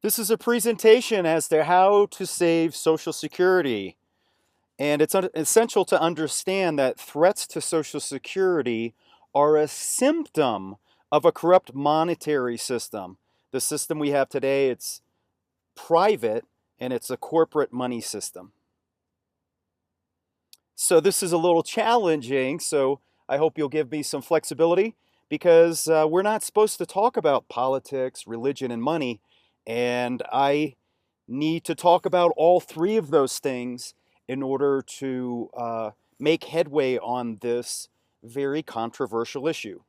This is a presentation as to how to save Social Security. And it's essential to understand that threats to Social Security are a symptom of a corrupt monetary system. The system we have today, it's private and it's a corporate money system. So this is a little challenging, so I hope you'll give me some flexibility because we're not supposed to talk about politics, religion, and money. And I need to talk about all three of those things in order to make headway on this very controversial issue.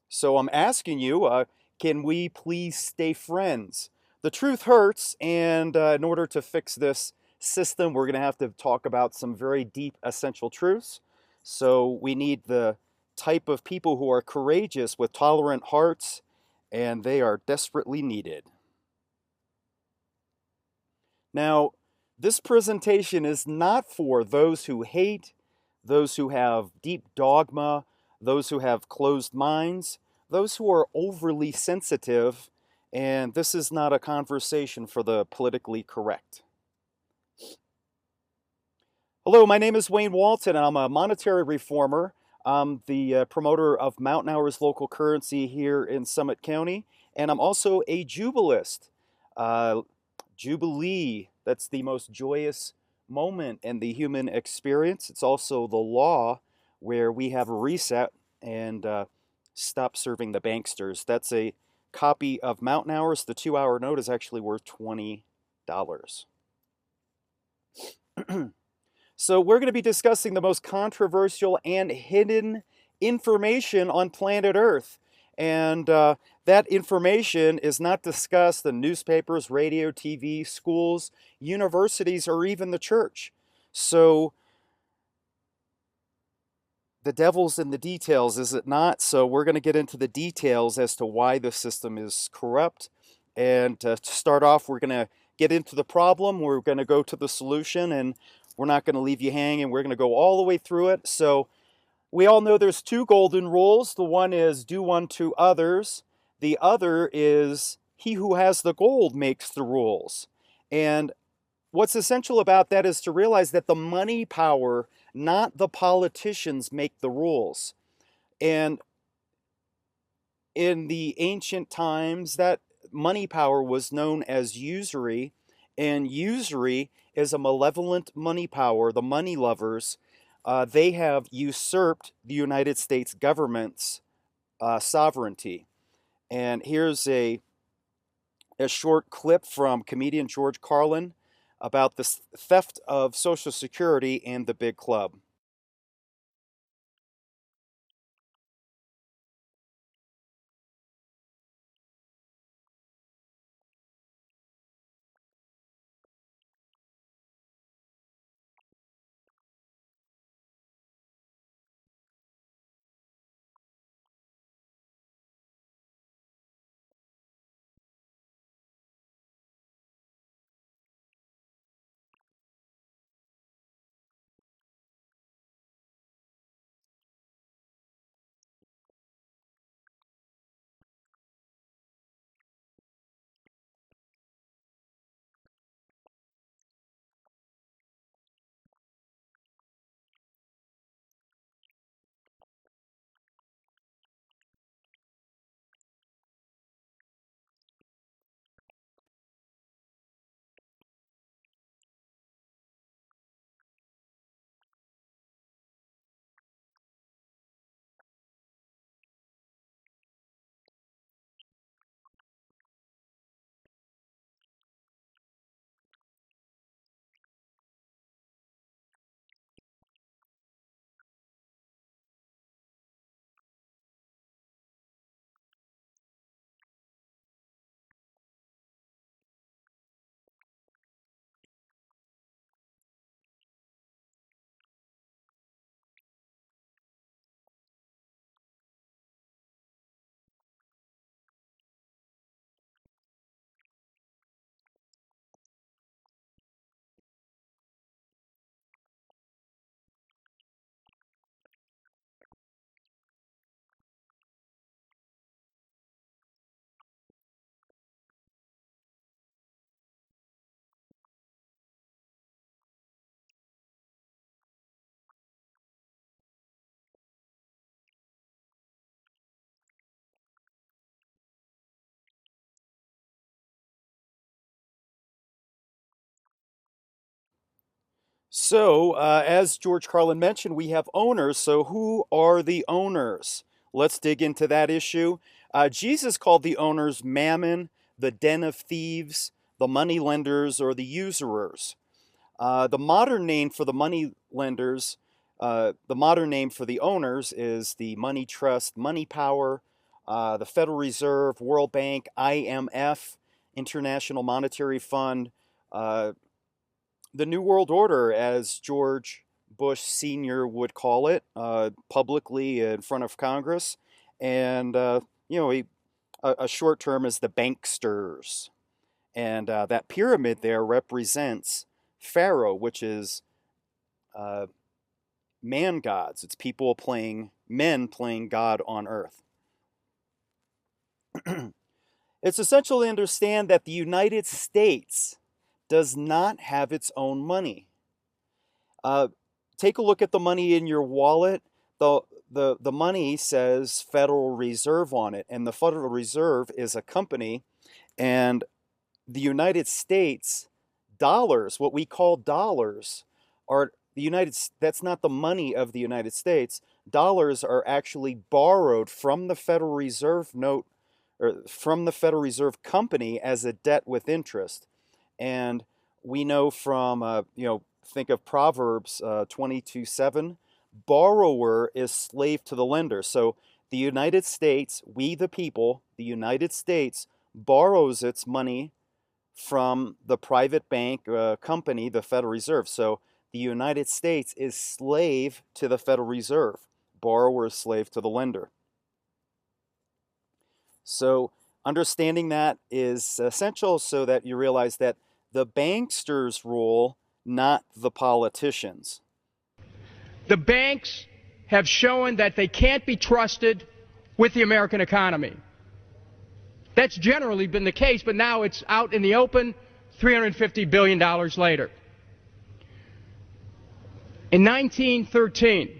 So I'm asking you, can we please stay friends? The truth hurts, and in order to fix this system, we're going to have to talk about some very deep, essential truths. So we need the type of people who are courageous with tolerant hearts, and they are desperately needed. Now, this presentation is not for those who hate, those who have deep dogma, those who have closed minds, those who are overly sensitive, and this is not a conversation for the politically correct. Hello, my name is Wayne Walton, and I'm a monetary reformer. I'm the promoter of Mountain Hours local currency here in Summit County, and I'm also a jubilist. Uh, Jubilee, that's the most joyous moment in the human experience. It's also the law where we have a reset and stop serving the banksters. That's a copy of Mountain Hours. The 2 hour note is actually worth $20. So we're going to be discussing the most controversial and hidden information on planet Earth. And that information is not discussed in newspapers, radio, TV, schools, universities, or even the church. So the devil's in the details, is it not? So we're going to get into the details as to why the system is corrupt. And to start off, we're going to get into the problem. We're going to go to the solution, and we're not going to leave you hanging. We're going to go all the way through it. So we all know there's two golden rules. The one is do unto others. The other is he who has the gold makes the rules. And what's essential about that is to realize that the money power, not the politicians, make the rules. And in the ancient times, that money power was known as usury, and usury is a malevolent money power. The money lovers, they have usurped the United States government's sovereignty. And here's a short clip from comedian George Carlin about the theft of Social Security and the big club. So, as George Carlin mentioned, we have owners. So, who are the owners? Let's dig into that issue. Jesus called the owners mammon, the den of thieves, the money lenders, or the usurers. The modern name for the money lenders, the modern name for the owners is the money trust, money power, the Federal Reserve, World Bank, IMF, International Monetary Fund, uh, the New World Order, as George Bush Sr. would call it, publicly in front of Congress. And, you know, a short term is the banksters. And that pyramid there represents Pharaoh, which is uh, man gods. It's men playing God on earth. It's essential to understand that the United States does not have its own money. Uh, Take a look at the money in your wallet. The, the money says Federal Reserve on it, and the Federal Reserve is a company, and the United States dollars, what we call dollars, are that's not the money of the United States. Dollars are actually borrowed from the Federal Reserve note or from the Federal Reserve company as a debt with interest. And we know from think of Proverbs 22:7, borrower is slave to the lender. So the United States, we the people, the United States borrows its money from the private bank company, the Federal Reserve. So the United States is slave to the Federal Reserve. Borrower is slave to the lender. So understanding that is essential so that you realize that the banksters rule, not the politicians. The banks have shown that they can't be trusted with the American economy. That's generally been the case, but now it's out in the open $350 billion later. In 1913,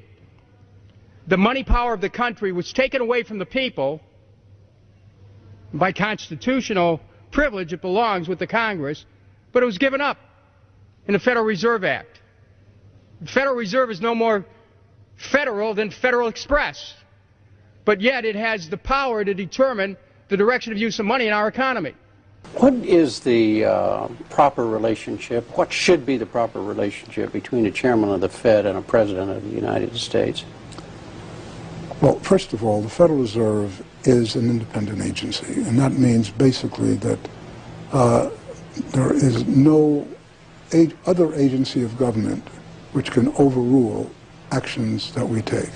the money power of the country was taken away from the people. By constitutional privilege, it belongs with the Congress, but it was given up in the Federal Reserve Act. The Federal Reserve is no more federal than Federal Express, but yet it has the power to determine the direction of use of money in our economy. What is the proper relationship, what should be the proper relationship between a chairman of the Fed and a president of the United States? Well, first of all, the Federal Reserve is an independent agency, and that means basically that there is no other agency of government which can overrule actions that we take.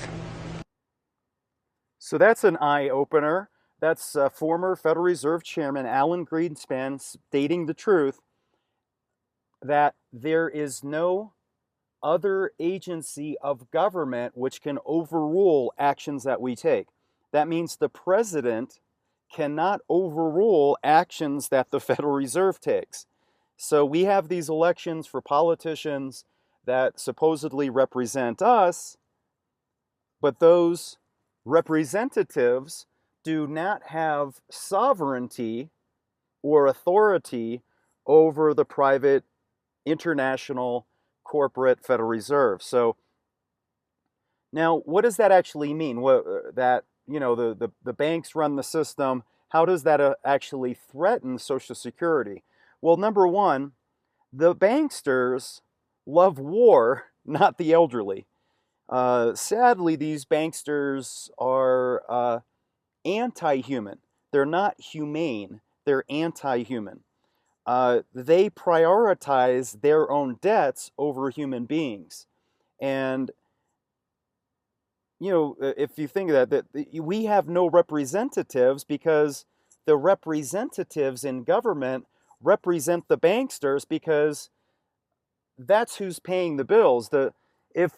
So that's an eye-opener. That's former Federal Reserve Chairman Alan Greenspan stating the truth that there is no other agency of government which can overrule actions that we take. That means the president cannot overrule actions that the Federal Reserve takes. So we have these elections for politicians that supposedly represent us, but those representatives do not have sovereignty or authority over the private international corporate Federal Reserve. So now, what does that actually mean? That the banks run the system. How does that actually threaten Social Security? Well, number one, the banksters love war, not the elderly. Sadly, these banksters are anti-human. They're not humane. They're anti-human. They prioritize their own debts over human beings. And, if you think of that we have no representatives because the representatives in government represent the banksters because that's who's paying the bills. If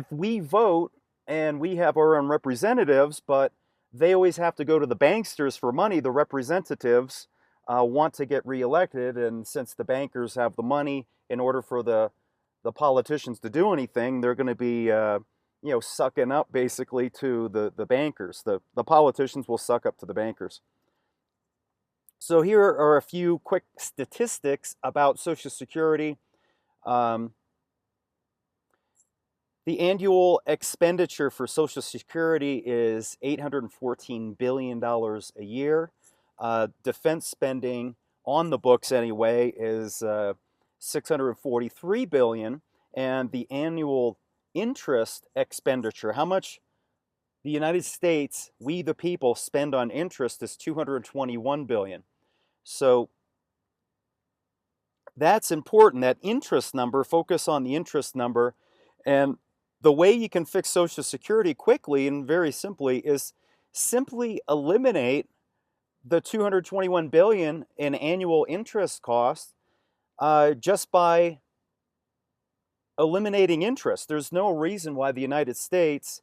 we vote and we have our own representatives, but they always have to go to the banksters for money, the representatives want to get reelected, and since the bankers have the money, in order for the politicians to do anything, they're going to be sucking up basically to the bankers. The politicians will suck up to the bankers. So here are a few quick statistics about Social Security. The annual expenditure for Social Security is $814 billion a year. Defense spending on the books anyway is $643 billion, and the annual interest expenditure, how much the United States, we the people, spend on interest is $221 billion. So that's important. That interest number, focus on the interest number. And the way you can fix Social Security quickly and very simply is simply eliminate the 221 billion in annual interest costs just by eliminating interest. There's no reason why the United States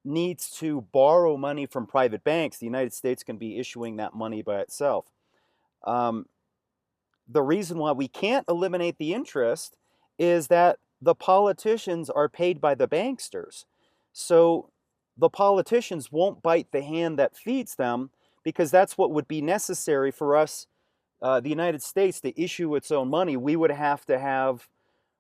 needs to borrow money from private banks. The United States can be issuing that money by itself. The reason why we can't eliminate the interest is that the politicians are paid by the banksters. So the politicians won't bite the hand that feeds them, because that's what would be necessary for us, the United States, to issue its own money. We would have to have,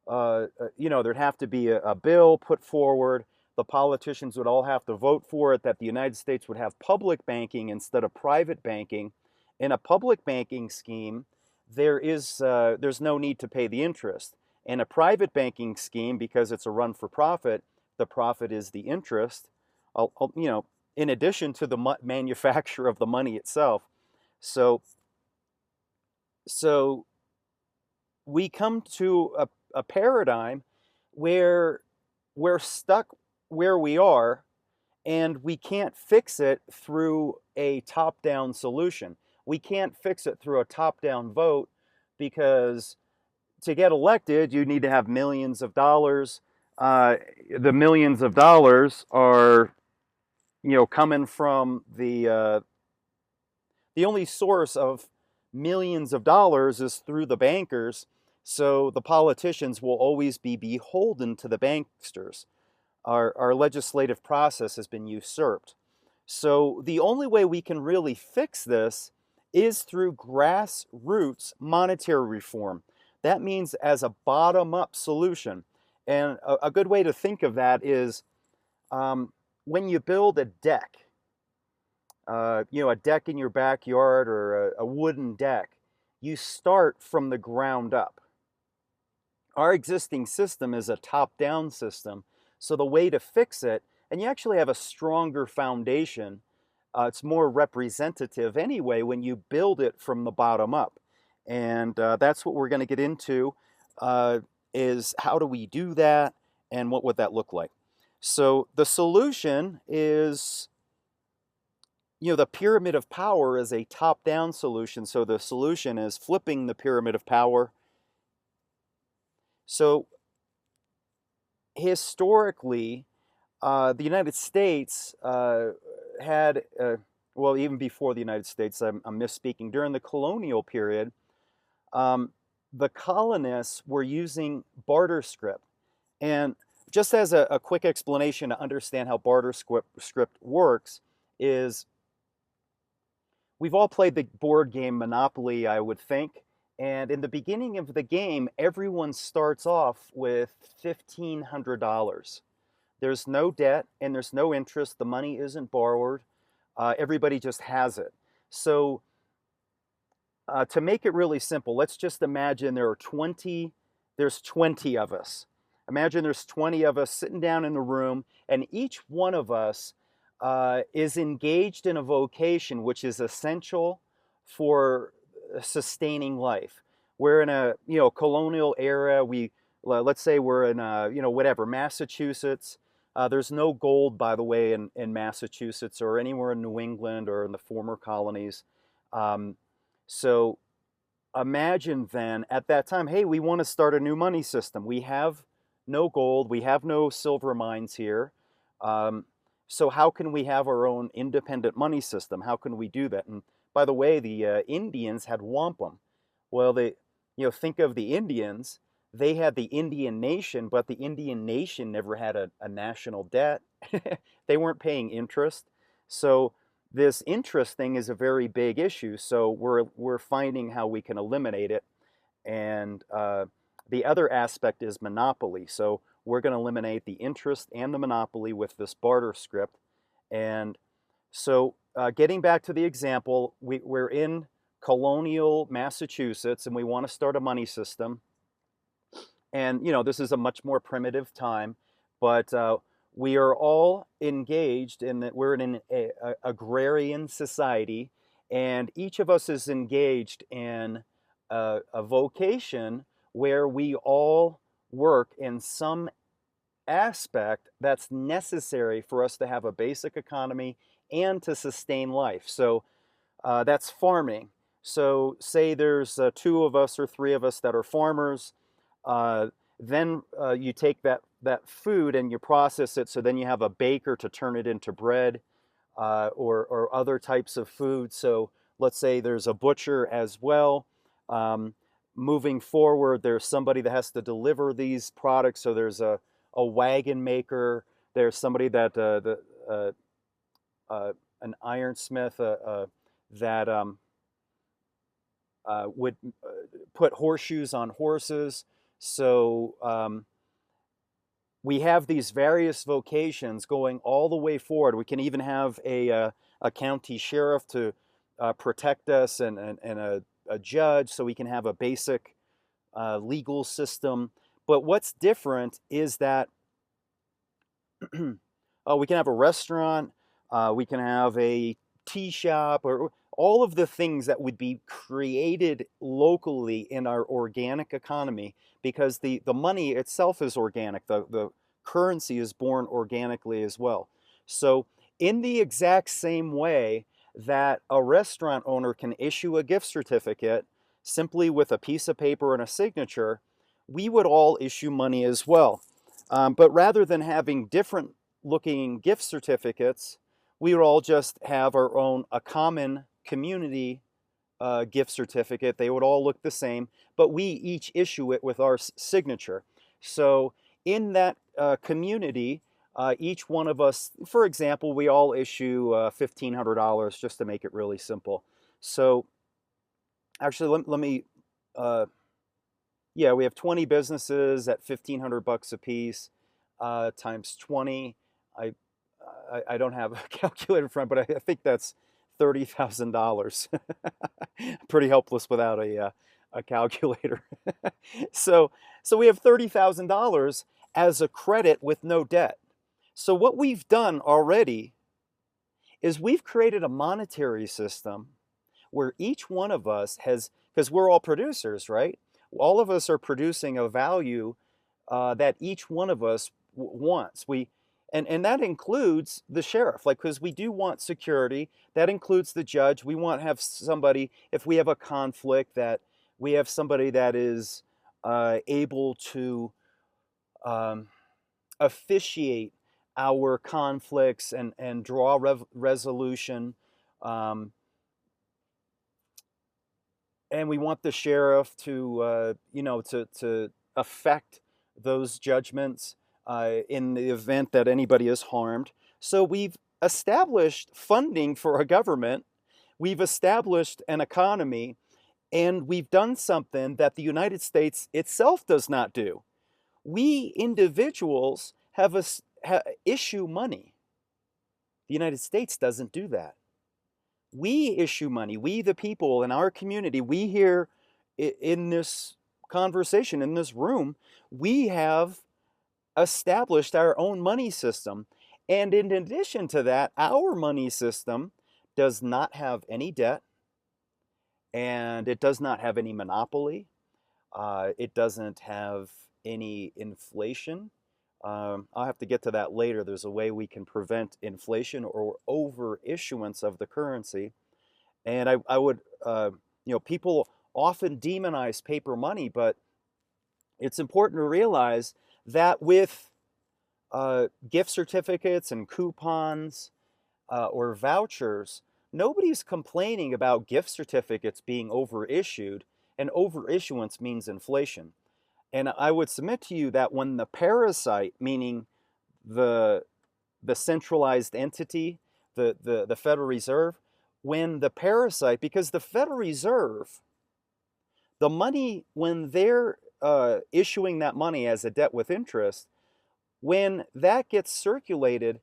there'd have to be a bill put forward. The politicians would all have to vote for it, that the United States would have public banking instead of private banking. In a public banking scheme, there's no need to pay the interest. In a private banking scheme, because it's a run for profit, the profit is the interest, in addition to the manufacture of the money itself. So we come to a paradigm where we're stuck where we are, and we can't fix it through a top-down solution. We can't fix it through a top-down vote, because to get elected, you need to have millions of dollars. The millions of dollars are, coming from the only source of millions of dollars is through the bankers. So the politicians will always be beholden to the banksters. Our legislative process has been usurped. So the only way we can really fix this is through grassroots monetary reform. That means as a bottom-up solution. And a good way to think of that is when you build a deck, a deck in your backyard, or a wooden deck, you start from the ground up. Our existing system is a top-down system. So the way to fix it, and you actually have a stronger foundation, it's more representative anyway when you build it from the bottom up. And that's what we're going to get into, is how do we do that, and what would that look like? So the solution is, the pyramid of power is a top-down solution. So the solution is flipping the pyramid of power. So historically, the United States had, well, even before the United States, I'm misspeaking, during the colonial period, the colonists were using barter script. And just as a quick explanation to understand how barter script works is, we've all played the board game Monopoly, I would think. And in the beginning of the game, everyone starts off with $1,500. There's no debt and there's no interest. The money isn't borrowed. Everybody just has it. So to make it really simple, let's just imagine there's 20 of us. Imagine there's 20 of us sitting down in the room, and each one of us is engaged in a vocation which is essential for sustaining life. We're in a colonial era. Let's say we're in Massachusetts. There's no gold, by the way, in Massachusetts or anywhere in New England or in the former colonies. So imagine then at that time, hey, we want to start a new money system. We have no gold. We have no silver mines here. So how can we have our own independent money system? How can we do that? And by the way, the Indians had wampum. Well, think of the Indians. They had the Indian nation, but the Indian nation never had a national debt. They weren't paying interest. So this interest thing is a very big issue. So we're finding how we can eliminate it. And the other aspect is monopoly. So we're going to eliminate the interest and the monopoly with this barter script. And so getting back to the example, we're in colonial Massachusetts and we want to start a money system. And, this is a much more primitive time, but we are all engaged in that we're in an agrarian society, and each of us is engaged in a vocation where we all work in some aspect that's necessary for us to have a basic economy and to sustain life. So that's farming. So say there's two of us or three of us that are farmers. Then you take that food and you process it, so then you have a baker to turn it into bread or other types of food. So let's say there's a butcher as well. Moving forward, there's somebody that has to deliver these products. So there's a wagon maker. There's somebody that an ironsmith that would put horseshoes on horses. So we have these various vocations going all the way forward. We can even have a county sheriff to protect us, and a judge, so we can have a basic legal system. But what's different is that we can have a restaurant, we can have a tea shop, or all of the things that would be created locally in our organic economy, because the money itself is organic. The currency is born organically as well. So in the exact same way that a restaurant owner can issue a gift certificate simply with a piece of paper and a signature, we would all issue money as well. But rather than having different looking gift certificates, we would all just have a common community gift certificate. They would all look the same, but we each issue it with our signature. So in that community, each one of us, for example, we all issue $1,500 just to make it really simple. So actually, let me, yeah, we have 20 businesses at $1,500 a piece times 20. I don't have a calculator in front, but I think that's $30,000. Pretty helpless without a calculator. So we have $30,000 as a credit with no debt. So what we've done already is we've created a monetary system where each one of us has, because we're all producers, right? All of us are producing a value that each one of us wants. And that includes the sheriff, like, because we do want security. That includes the judge. We want to have somebody, if we have a conflict, that we have somebody that is able to officiate our conflicts and draw resolution. And we want the sheriff to, to affect those judgments in the event that anybody is harmed. So we've established funding for a government, we've established an economy, and we've done something that the United States itself does not do. We individuals issue money. The United States doesn't do that. We issue money. We, the people in our community, we here in this conversation, in this room, we have established our own money system. And in addition to that, our money system does not have any debt, and it does not have any monopoly. It doesn't have any inflation. I'll have to get to that later. There's a way we can prevent inflation or over-issuance of the currency. And I would, people often demonize paper money, but it's important to realize that with gift certificates and coupons or vouchers, nobody's complaining about gift certificates being overissued, and overissuance means inflation. And I would submit to you that when the parasite, meaning the centralized entity, the Federal Reserve, when the parasite, because the Federal Reserve, the money, when they're issuing that money as a debt with interest, When that gets circulated,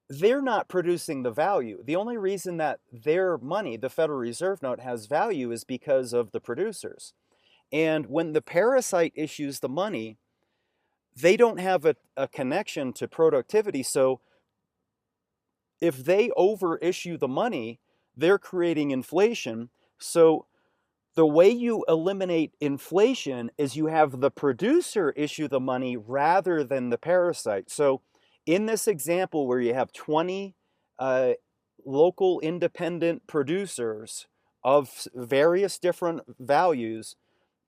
they're not producing the value. The only reason that their money, the Federal Reserve note, has value is because of the producers. And when the parasite issues the money, they don't have a connection to productivity. So if they overissue the money, they're creating inflation. So the way you eliminate inflation is you have the producer issue the money rather than the parasite. So in this example where you have 20 uh, local independent producers of various different values,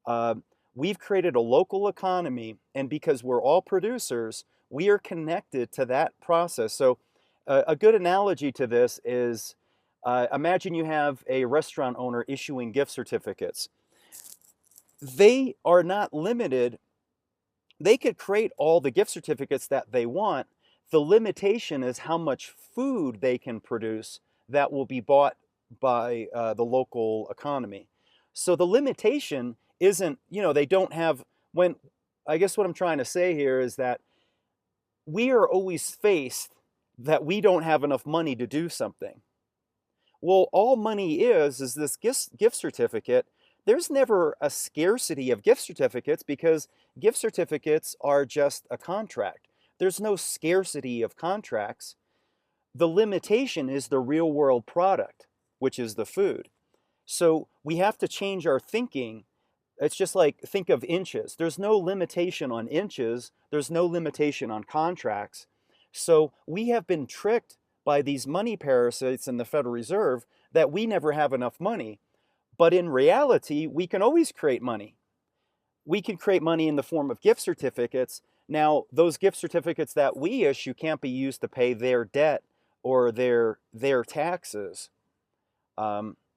uh, we've created a local economy, and because we're all producers, we are connected to that process. So a good analogy to this is imagine you have a restaurant owner issuing gift certificates. They are not limited. They could create all the gift certificates that they want. The limitation is how much food they can produce that will be bought by the local economy. So the limitation isn't, they don't have, when, I guess what I'm trying to say here is that we are always faced that we don't have enough money to do something. Well, all money is this gift certificate. There's never a scarcity of gift certificates because gift certificates are just a contract. There's no scarcity of contracts. The limitation is the real world product, which is the food. So we have to change our thinking. It's just like, think of inches. There's no limitation on inches. There's no limitation on contracts. So we have been tricked by these money parasites in the Federal Reserve that we never have enough money. But in reality, we can always create money. We can create money in the form of gift certificates. Now, those gift certificates that we issue can't be used to pay their debt or their taxes.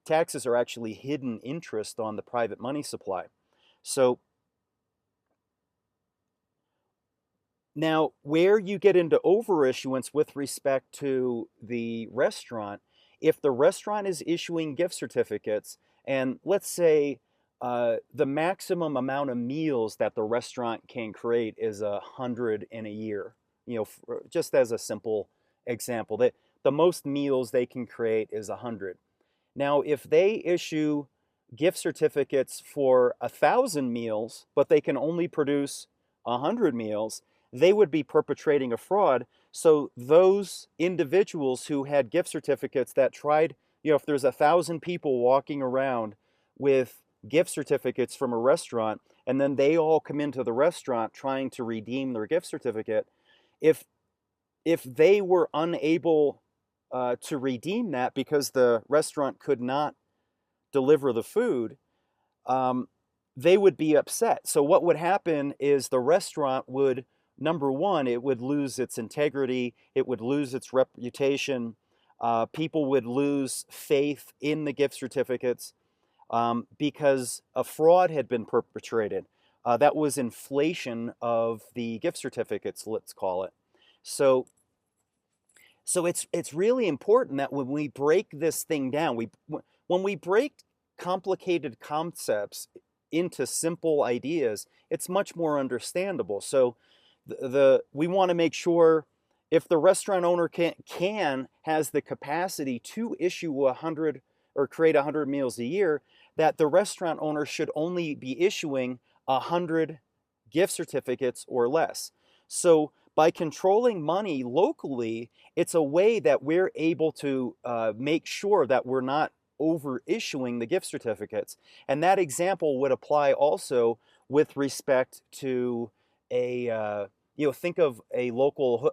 Taxes are actually hidden interest on the private money supply. So now, where you get into overissuance with respect to the restaurant, if the restaurant is issuing gift certificates, and let's say the maximum amount of meals that the restaurant can create is 100 in a year, just as a simple example, that the most meals they can create is 100. Now, if they issue gift certificates for 1,000 meals, but they can only produce 100 meals, they would be perpetrating a fraud. So those individuals who had gift certificates that tried, if there's 1,000 people walking around with gift certificates from a restaurant, and then they all come into the restaurant trying to redeem their gift certificate, if they were unable to redeem that because the restaurant could not deliver the food, they would be upset. So what would happen is the restaurant would, number one, it would lose its integrity, it would lose its reputation, people would lose faith in the gift certificates because a fraud had been perpetrated. That was inflation of the gift certificates, let's call it. So it's really important that when we break this thing down, when we break complicated concepts into simple ideas, it's much more understandable. So we want to make sure if the restaurant owner has the capacity to issue 100 or create 100 meals a year, that the restaurant owner should only be issuing 100 gift certificates or less. So by controlling money locally, it's a way that we're able to make sure that we're not over issuing the gift certificates. And that example would apply also with respect to think of a local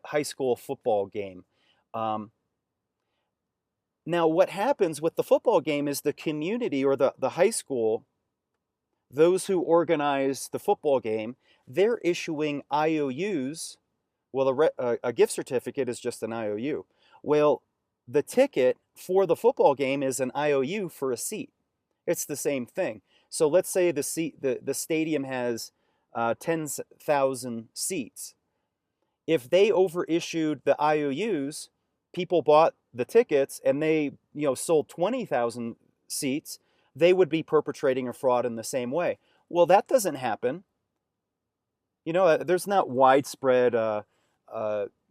high school football game. Now, what happens with the football game is the community or the high school, those who organize the football game, they're issuing IOUs. Well, a gift certificate is just an IOU. Well, the ticket for the football game is an IOU for a seat. It's the same thing. So let's say the stadium has 10,000 seats. If they overissued the IOUs, people bought the tickets and they sold 20,000 seats, they would be perpetrating a fraud in the same way. Well, that doesn't happen. There's not widespread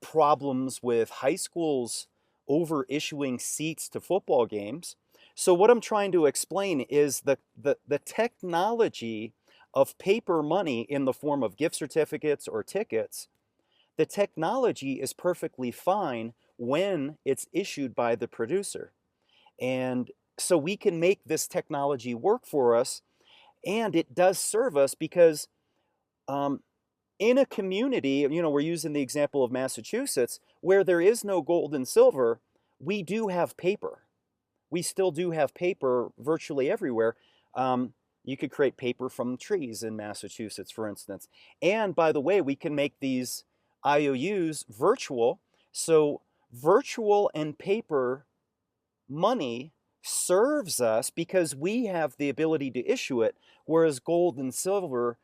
problems with high schools over issuing seats to football games. So what I'm trying to explain is the technology of paper money in the form of gift certificates or tickets. The technology is perfectly fine when it's issued by the producer. And so we can make this technology work for us, and it does serve us because um, in a community, we're using the example of Massachusetts, where there is no gold and silver, we do have paper. We still do have paper virtually everywhere. Um, you could create paper from trees in Massachusetts, for instance. And by the way, we can make these IOUs virtual. So virtual and paper money serves us because we have the ability to issue it, whereas gold and silver,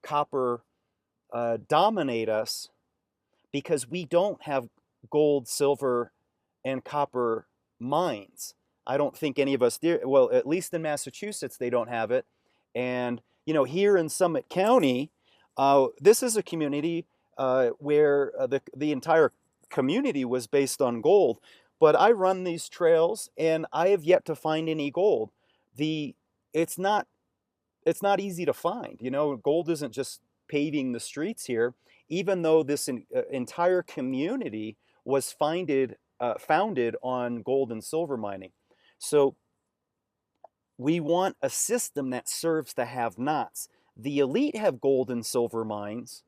copper, dominate us because we don't have gold, silver, and copper mines. I don't think any of us do. Well, at least in Massachusetts, they don't have it. And, here in Summit County, this is a community where the entire community was based on gold. But I run these trails and I have yet to find any gold. The it's not it's not easy to find. Gold isn't just paving the streets here, even though this entire community was founded on gold and silver mining. So we want a system that serves the have-nots. The elite have gold and silver mines.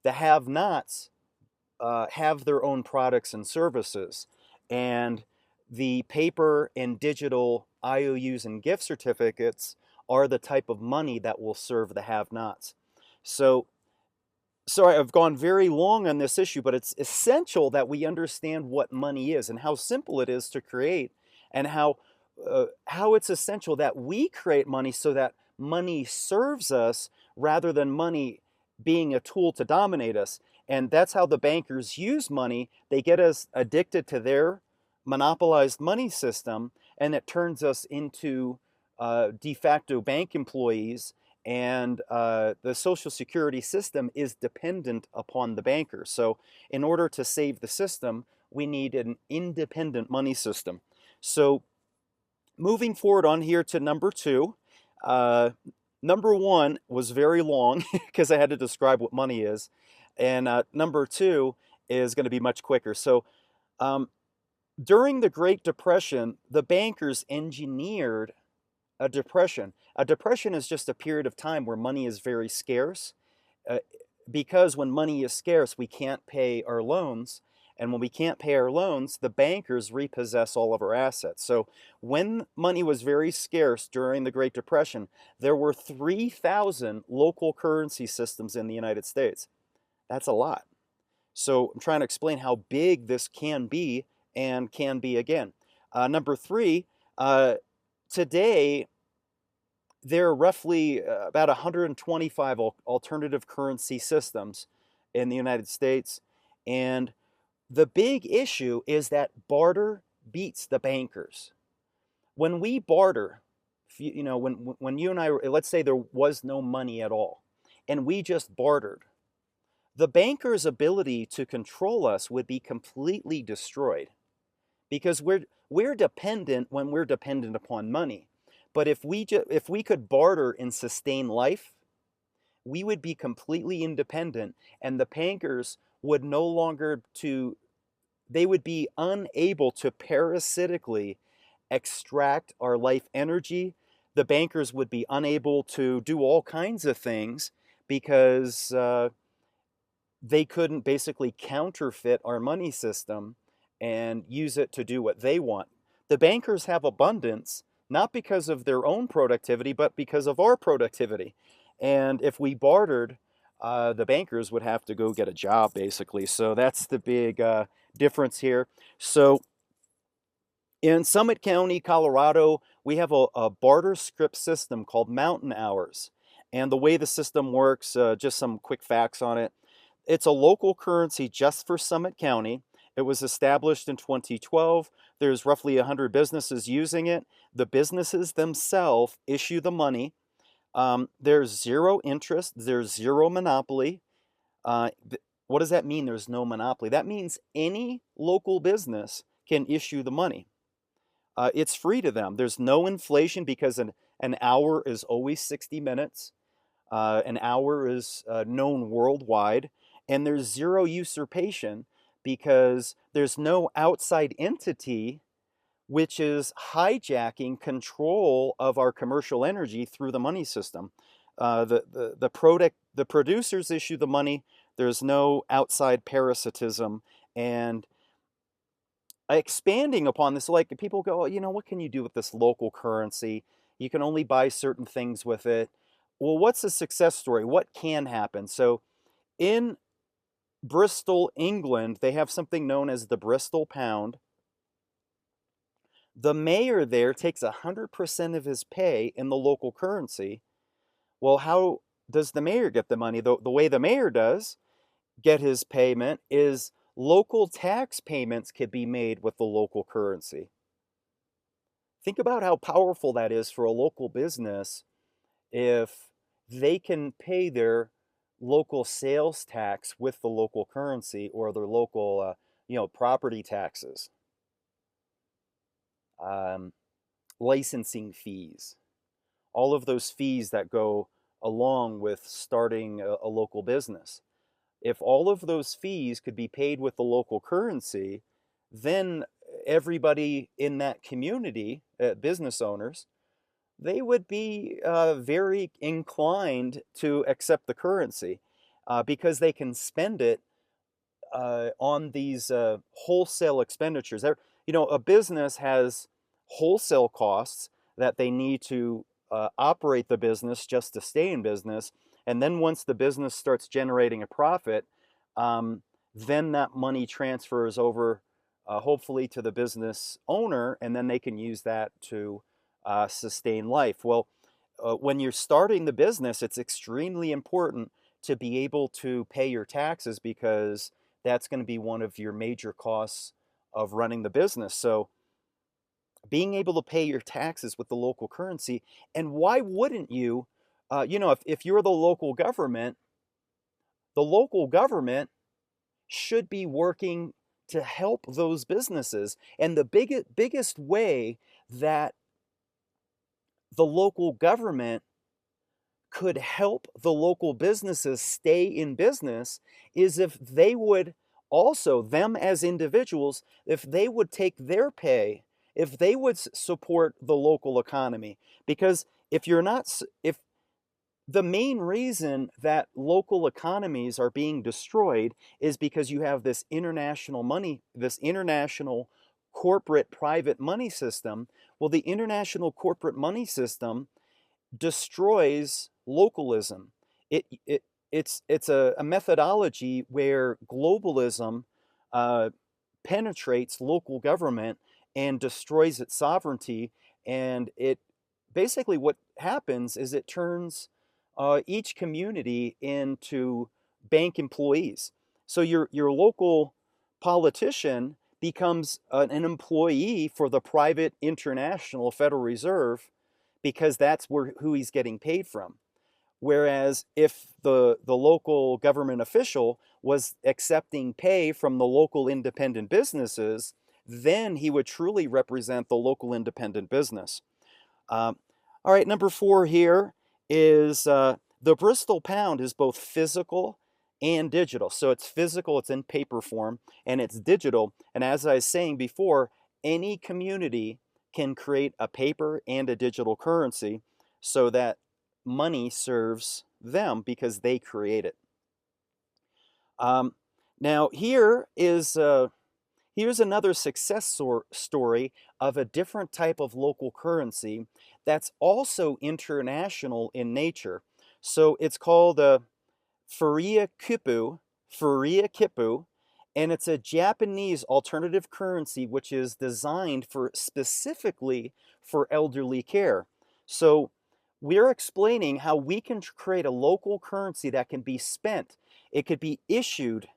The have-nots have their own products and services. And the paper and digital IOUs and gift certificates are the type of money that will serve the have-nots. So, sorry, I've gone very long on this issue, but it's essential that we understand what money is and how simple it is to create, and how it's essential that we create money so that money serves us rather than money being a tool to dominate us. And that's how the bankers use money. They get us addicted to their monopolized money system, and it turns us into de facto bank employees, and the Social Security system is dependent upon the bankers. So in order to save the system, we need an independent money system. So moving forward on here to number two, number one was very long because I had to describe what money is. And number two is going to be much quicker. So during the Great Depression, the bankers engineered a depression. A depression is just a period of time where money is very scarce. Because when money is scarce, we can't pay our loans. And when we can't pay our loans, the bankers repossess all of our assets. So when money was very scarce during the Great Depression, there were 3,000 local currency systems in the United States. That's a lot. So I'm trying to explain how big this can be and can be again. Number three, today, there are roughly about 125 alternative currency systems in the United States. And the big issue is that barter beats the bankers. When we barter, when you and I, let's say there was no money at all, and we just bartered, the banker's ability to control us would be completely destroyed because we're dependent when we're dependent upon money. But if we could barter and sustain life, we would be completely independent, and the bankers would no longer they would be unable to parasitically extract our life energy. The bankers would be unable to do all kinds of things because they couldn't basically counterfeit our money system and use it to do what they want. The bankers have abundance, not because of their own productivity, but because of our productivity. And if we bartered, the bankers would have to go get a job, basically. So that's the big difference here. So in Summit County, Colorado, we have a barter script system called Mountain Hours. And the way the system works, just some quick facts on it. It's a local currency just for Summit County. It was established in 2012. There's roughly 100 businesses using it. The businesses themselves issue the money. There's zero interest, there's zero monopoly. What does that mean, there's no monopoly? That means any local business can issue the money. It's free to them. There's no inflation because an hour is always 60 minutes. An hour is known worldwide. And there's zero usurpation because there's no outside entity which is hijacking control of our commercial energy through the money system. The producers issue the money. There's no outside parasitism. And expanding upon this, like people go, you know, what can you do with this local currency? You can only buy certain things with it. Well, what's a success story? What can happen? So in Bristol, England, they have something known as the Bristol pound. The mayor there takes 100% of his pay in the local currency. Well, how does the mayor get the money? The way the mayor does get his payment is local tax payments could be made with the local currency. Think about how powerful that is for a local business if they can pay their local sales tax with the local currency or their local, property taxes, um, licensing fees, all of those fees that go along with starting a local business. If all of those fees could be paid with the local currency, then everybody in that community, business owners, they would be very inclined to accept the currency because they can spend it on these wholesale expenditures. A business has wholesale costs that they need to operate the business just to stay in business. And then once the business starts generating a profit, then that money transfers over, hopefully, to the business owner, and then they can use that to sustain life. Well, when you're starting the business, it's extremely important to be able to pay your taxes because that's going to be one of your major costs of running the business. So being able to pay your taxes with the local currency, and why wouldn't you, if you're the local government should be working to help those businesses. And the biggest way that the local government could help the local businesses stay in business is if they would also, them as individuals, if they would take their pay, if they would support the local economy. Because if the main reason that local economies are being destroyed is because you have this international money, this international corporate private money system. Well, the international corporate money system destroys localism. It's a methodology where globalism penetrates local government and destroys its sovereignty. And it basically, what happens is it turns each community into bank employees. So your local politician becomes an employee for the private international Federal Reserve because that's who he's getting paid from. Whereas if the local government official was accepting pay from the local independent businesses, then he would truly represent the local independent business. All right, number 4 here is the Bristol pound is both physical and digital. So it's physical, it's in paper form, and it's digital. And as I was saying before, any community can create a paper and a digital currency so that money serves them because they create it. Now here's another success story of a different type of local currency that's also international in nature. So it's called Furia Kipu, and it's a Japanese alternative currency which is designed specifically for elderly care. So we're explaining how we can create a local currency that can be spent. It could be issued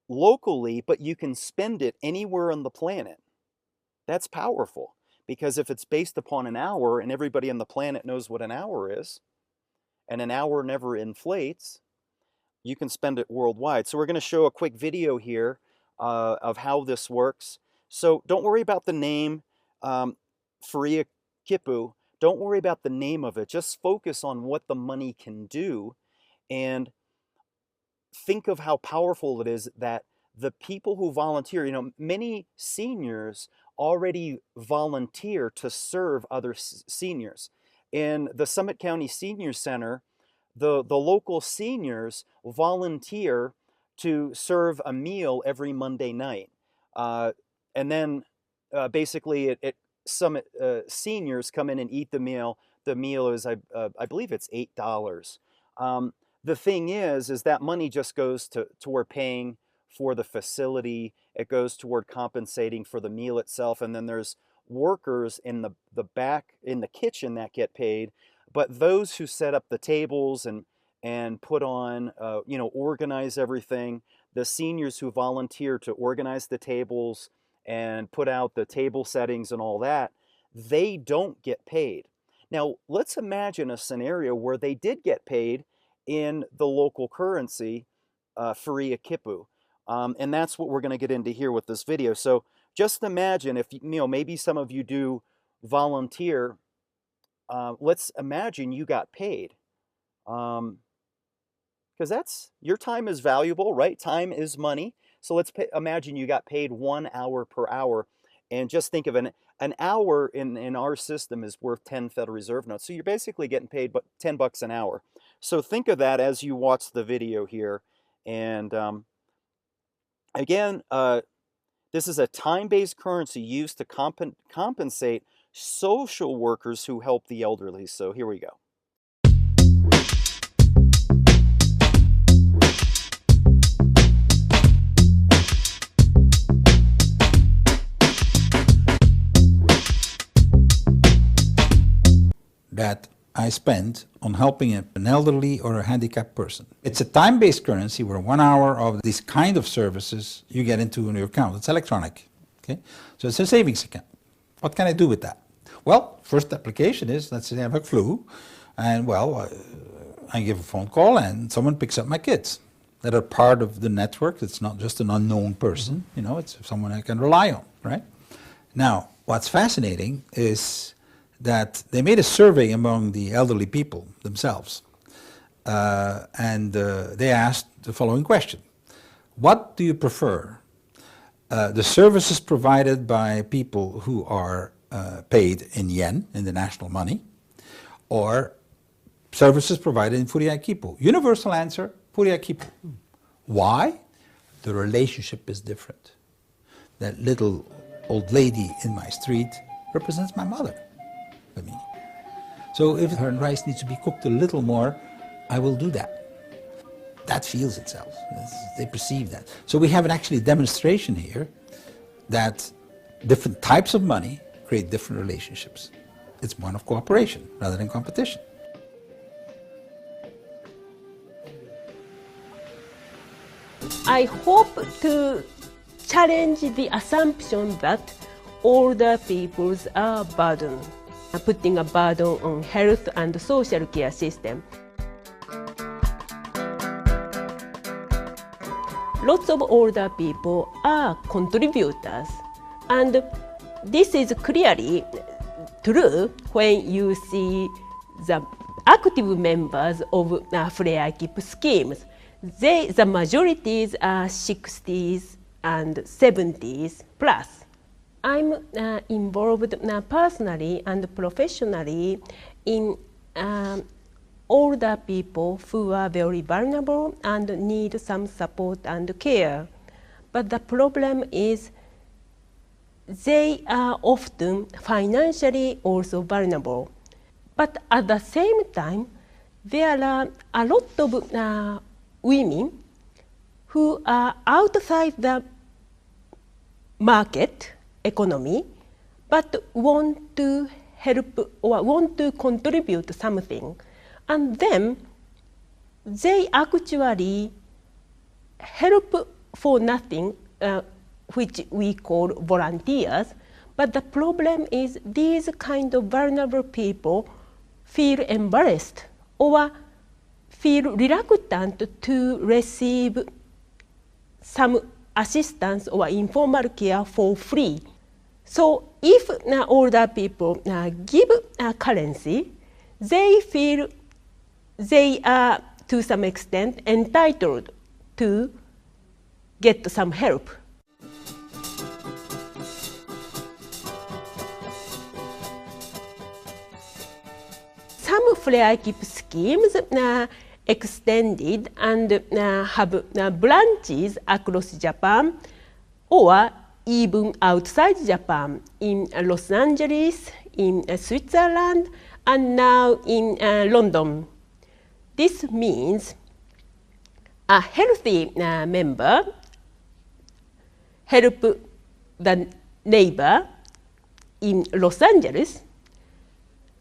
locally, but you can spend it anywhere on the planet. That's powerful because if it's based upon an hour and everybody on the planet knows what an hour is, and an hour never inflates, you can spend it worldwide. So we're going to show a quick video here of how this works. So don't worry about the name, Faria Kipu. Don't worry about the name of it. Just focus on what the money can do, and think of how powerful it is that the people who volunteer, many seniors already volunteer to serve other seniors. In the Summit County Senior Center, the local seniors volunteer to serve a meal every Monday night. And then basically some seniors come in and eat the meal. The meal is, I believe it's $8. The thing is that money just goes toward paying for the facility. It goes toward compensating for the meal itself. And then there's workers in the back, in the kitchen, that get paid. But those who set up the tables and put on, organize everything, the seniors who volunteer to organize the tables and put out the table settings and all that, they don't get paid. Now, let's imagine a scenario where they did get paid in the local currency, Faria Kipu. And that's what we're going to get into here with this video. So just imagine if, maybe some of you do volunteer. Let's imagine you got paid. Because your time is valuable, right? Time is money. So let's imagine you got paid 1 hour per hour. And just think of an hour in our system is worth 10 Federal Reserve notes. So you're basically getting paid but $10 an hour. So think of that as you watch the video here. And again, this is a time-based currency used to compensate social workers who help the elderly. So here we go. That I spend on helping an elderly or a handicapped person. It's a time-based currency where 1 hour of this kind of services you get into your account. It's electronic, okay? So it's a savings account. What can I do with that? Well, first application is, let's say I have a flu, and I give a phone call and someone picks up my kids that are part of the network. It's not just an unknown person, it's someone I can rely on, right? Now, what's fascinating is that they made a survey among the elderly people themselves, and they asked the following question: what do you prefer? The services provided by people who are paid in yen, in the national money, or services provided in Faria Kipu? Universal answer, Faria Kipu. Why? The relationship is different. That little old lady in my street represents my mother. So if her rice needs to be cooked a little more, I will do that. That feels itself. They perceive that. So we have actually a demonstration here that different types of money create different relationships. It's one of cooperation rather than competition. I hope to challenge the assumption that older peoples are burden, putting a burden on health and social care system. Lots of older people are contributors, and this is clearly true when you see the active members of Faria Kipu schemes. The majorities are 60s and 70s plus. I'm involved personally and professionally in older people who are very vulnerable and need some support and care. But the problem is they are often financially also vulnerable. But at the same time, there are a lot of women who are outside the market economy, but want to help or want to contribute something. And then they actually help for nothing, which we call volunteers, But the problem is these kind of vulnerable people feel embarrassed or feel reluctant to receive some assistance or informal care for free. So if older people give currency, they feel they are to some extent entitled to get some help. Some flare keep schemes extended and have branches across Japan or even outside Japan, in Los Angeles, in Switzerland, and now in London. This means a healthy member help the neighbor in Los Angeles,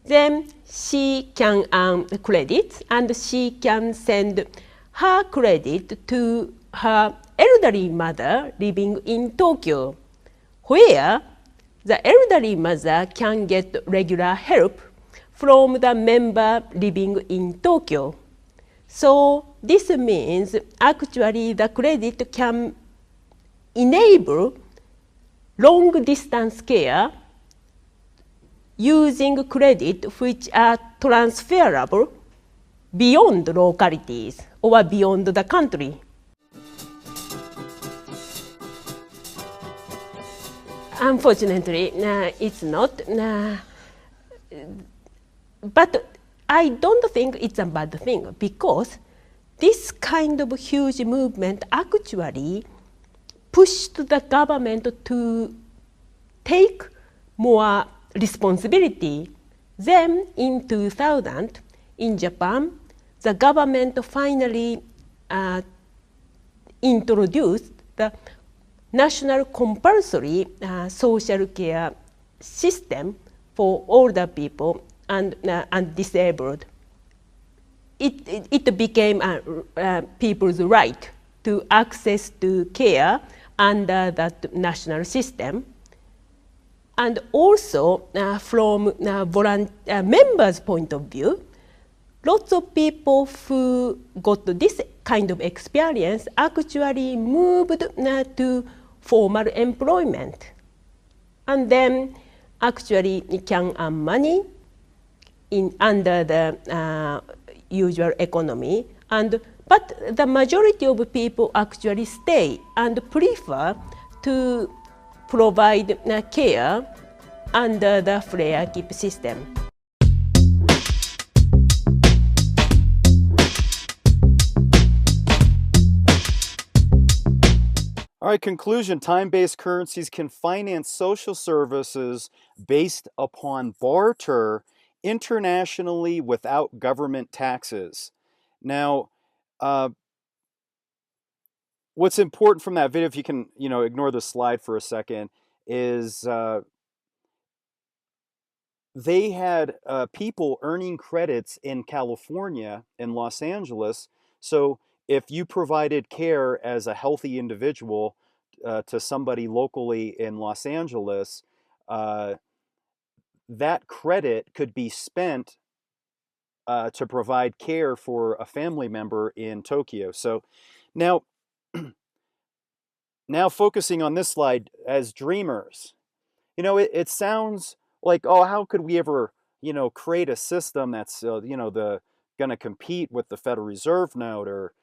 then she can earn credit and she can send her credit to her elderly mother living in Tokyo, where the elderly mother can get regular help from the member living in Tokyo. So this means actually the credit can enable long distance care using credit which are transferable beyond localities or beyond the country. Unfortunately, it's not. But I don't think it's a bad thing, because this kind of huge movement actually pushed the government to take more responsibility. Then in 2000, in Japan, the government finally introduced the national compulsory social care system for older people and disabled. It became people's right to access to care under that national system. And also, from members' point of view, lots of people who got this kind of experience actually moved to formal employment. And then actually can earn money under the usual economy. But the majority of people actually stay and prefer to provide care under the flare keep system. All right, conclusion. Time-based currencies can finance social services based upon barter internationally without government taxes. Now, what's important from that video, if you can, ignore the slide for a second, is they had people earning credits in California and Los Angeles. So if you provided care as a healthy individual to somebody locally in Los Angeles, that credit could be spent to provide care for a family member in Tokyo. So now, now focusing on this slide as dreamers, it sounds like, oh, how could we ever, create a system that's, the going to compete with the Federal Reserve note, or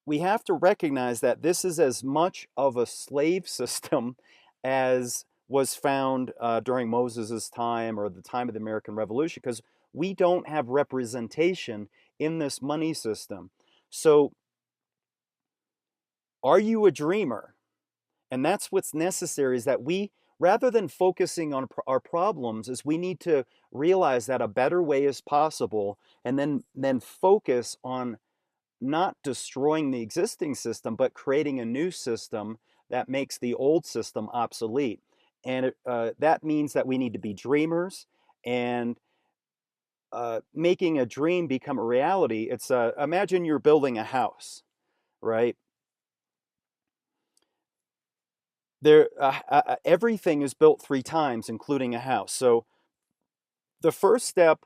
we have to recognize that this is as much of a slave system as was found during Moses's time or the time of the American Revolution, because we don't have representation in this money system. So are you a dreamer? And that's what's necessary, is that we, rather than focusing on our problems, is we need to realize that a better way is possible, and then focus on not destroying the existing system, but creating a new system that makes the old system obsolete. And that means that we need to be dreamers, and making a dream become a reality. It's imagine you're building a house, right? everything is built 3 times, including a house. So the first step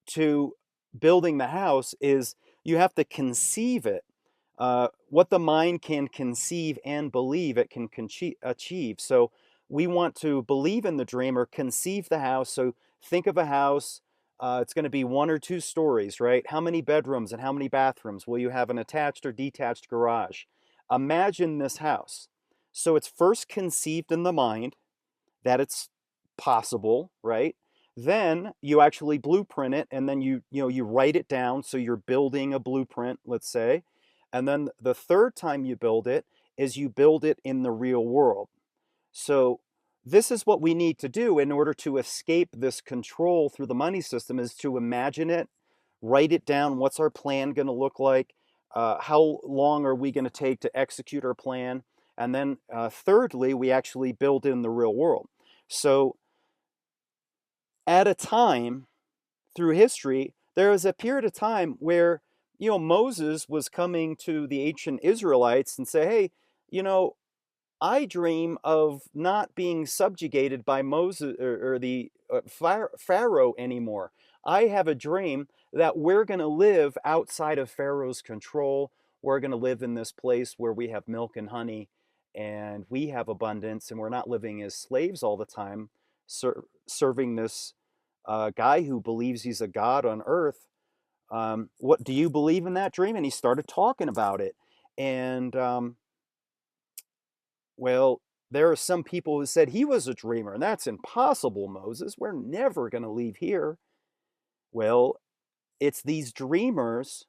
to building the house is you have to conceive it. What the mind can conceive and believe, it can achieve. So we want to believe in the dream or conceive the house. So think of a house. It's going to be 1 or 2 stories, right? How many bedrooms and how many bathrooms? Will you have an attached or detached garage? Imagine this house. So it's first conceived in the mind that it's possible, right? Then you actually blueprint it, and then you write it down. So you're building a blueprint, let's say. And then the third time you build it is you build it in the real world. So this is what we need to do in order to escape this control through the money system, is to imagine it, write it down. What's our plan going to look like? How long are we going to take to execute our plan? And then thirdly, we actually build in the real world. So at a time through history, there was a period of time where, Moses was coming to the ancient Israelites and say, hey, you know, I dream of not being subjugated by Moses or the Pharaoh anymore. I have a dream that we're going to live outside of Pharaoh's control. We're going to live in this place where we have milk and honey and we have abundance, and we're not living as slaves all the time, serving this guy who believes he's a god on earth. What do you believe in that dream? And he started talking about it. And well, there are some people who said he was a dreamer, and that's impossible, Moses. We're never going to leave here. Well, it's these dreamers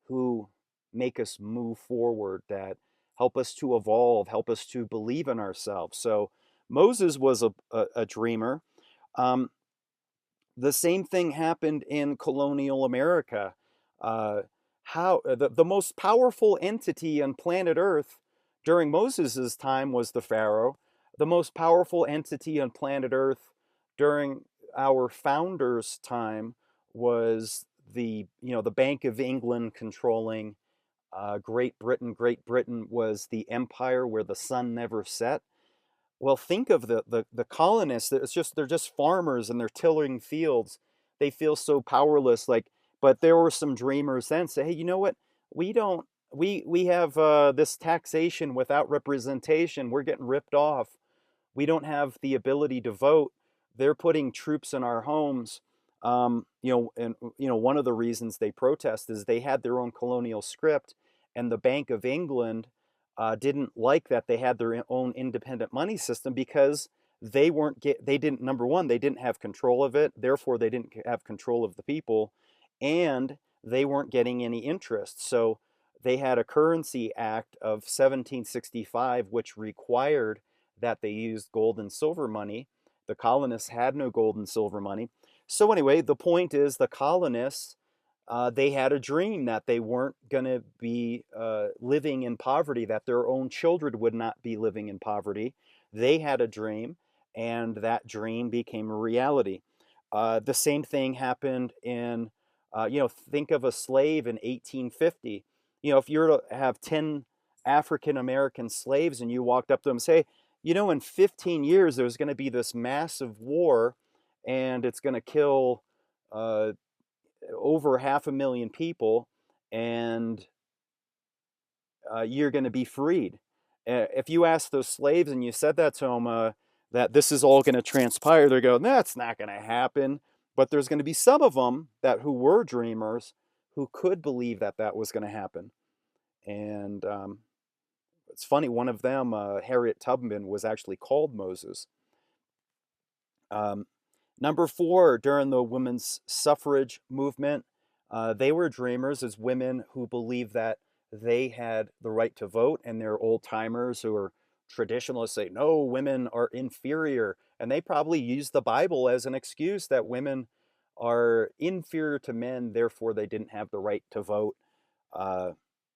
who make us move forward, that help us to evolve, help us to believe in ourselves. So Moses was a dreamer. Um, the same thing happened in colonial America. Uh, the most powerful entity on planet Earth during Moses's time was the Pharaoh. The most powerful entity on planet Earth during our founders' time was the Bank of England controlling Great Britain. Great Britain was the empire where the sun never set. Well, think of the colonists. They're just farmers and they're tilling fields. They feel so powerless. But there were some dreamers then say, hey, you know what? We don't. We have this taxation without representation. We're getting ripped off. We don't have the ability to vote. They're putting troops in our homes. And one of the reasons they protest is they had their own colonial script, and the Bank of England didn't like that they had their own independent money system, because they didn't, number one, they didn't have control of it, therefore they didn't have control of the people, and they weren't getting any interest. So they had a currency act of 1765 which required that they used gold and silver money. The colonists had no gold and silver money. So anyway, the point is, the colonists, they had a dream that they weren't going to be living in poverty, that their own children would not be living in poverty. They had a dream, and that dream became a reality. The same thing happened think of a slave in 1850. If you were to have 10 African American slaves and you walked up to them and say, in 15 years, there's going to be this massive war, and it's going to kill over 500,000 people, and you're going to be freed. If you ask those slaves and you said that to them, that this is all going to transpire, they're going, that's not going to happen. But there's going to be some of them who were dreamers who could believe that that was going to happen. And it's funny, one of them, Harriet Tubman, was actually called Moses. Number 4, during the women's suffrage movement, they were dreamers as women who believed that they had the right to vote, and they're old timers who are traditionalists say, no, women are inferior. And they probably use the Bible as an excuse that women are inferior to men, therefore they didn't have the right to vote.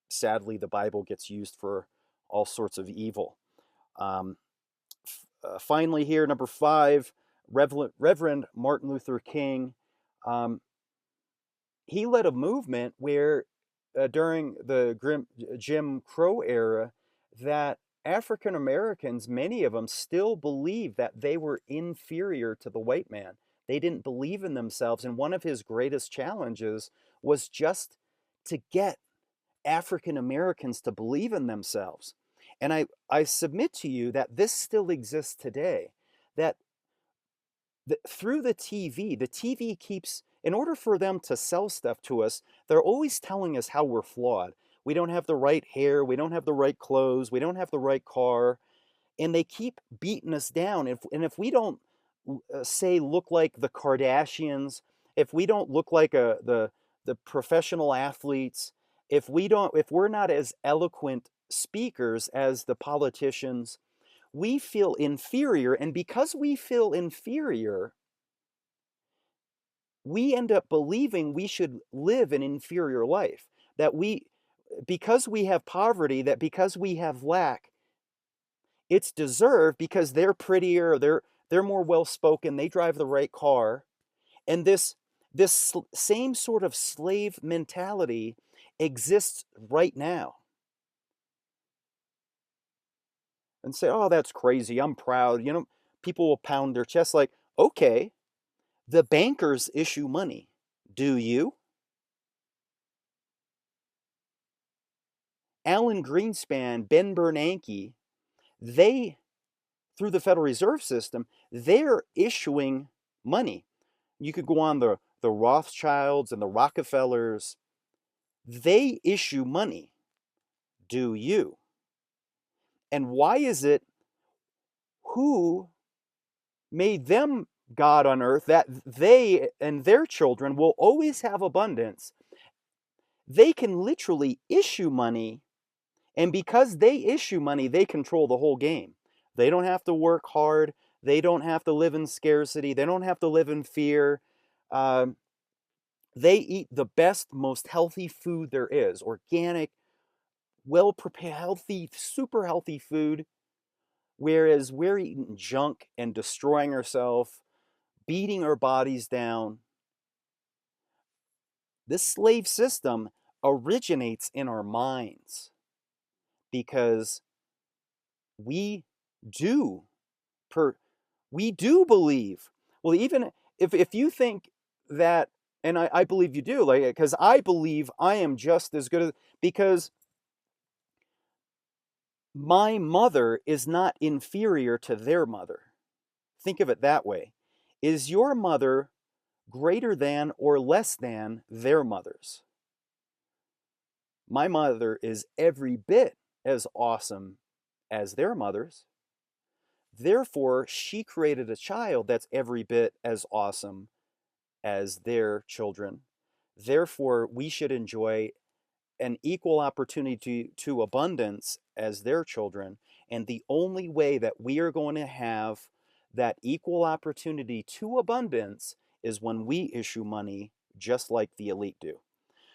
Sadly, the Bible gets used for all sorts of evil. Finally here, number 5, Reverend Martin Luther King. He led a movement where during the Jim Crow era, that African Americans, many of them still believe that they were inferior to the white man. They didn't believe in themselves. And one of his greatest challenges was just to get African Americans to believe in themselves. And I submit to you that this still exists today, that through the TV keeps, in order for them to sell stuff to us, they're always telling us how we're flawed. We don't have the right hair, we don't have the right clothes, we don't have the right car, and they keep beating us down. If we don't say look like the Kardashians, if we don't look like the professional athletes, if we're not as eloquent speakers as the politicians, we feel inferior. And because we feel inferior, we end up believing we should live an inferior life. That because we have poverty, that because we have lack, it's deserved because they're prettier, they're more well-spoken, they drive the right car. And this same sort of slave mentality exists right now. And say, oh, that's crazy, I'm proud. People will pound their chest like, okay, the bankers issue money. Do you? Alan Greenspan, Ben Bernanke, they, through the Federal Reserve System, they're issuing money. You could go on the Rothschilds and the Rockefellers. They issue money. Do you? And why is it, who made them God on earth, that they and their children will always have abundance? They can literally issue money, and because they issue money, they control the whole game. They don't have to work hard. They don't have to live in scarcity. They don't have to live in fear. They eat the best, most healthy food there is, organic, well-prepared, healthy, super healthy food, whereas we're eating junk and destroying ourselves, beating our bodies down. This slave system originates in our minds because we do we do believe. Well, even if you think that, and I believe you do, like, because I believe I am just as good as, because my mother is not inferior to their mother. Think of it that way. Is your mother greater than or less than their mothers? My mother is every bit as awesome as their mothers. Therefore, she created a child that's every bit as awesome as their children. Therefore, we should enjoy an equal opportunity to abundance as their children. And the only way that we are going to have that equal opportunity to abundance is when we issue money just like the elite do.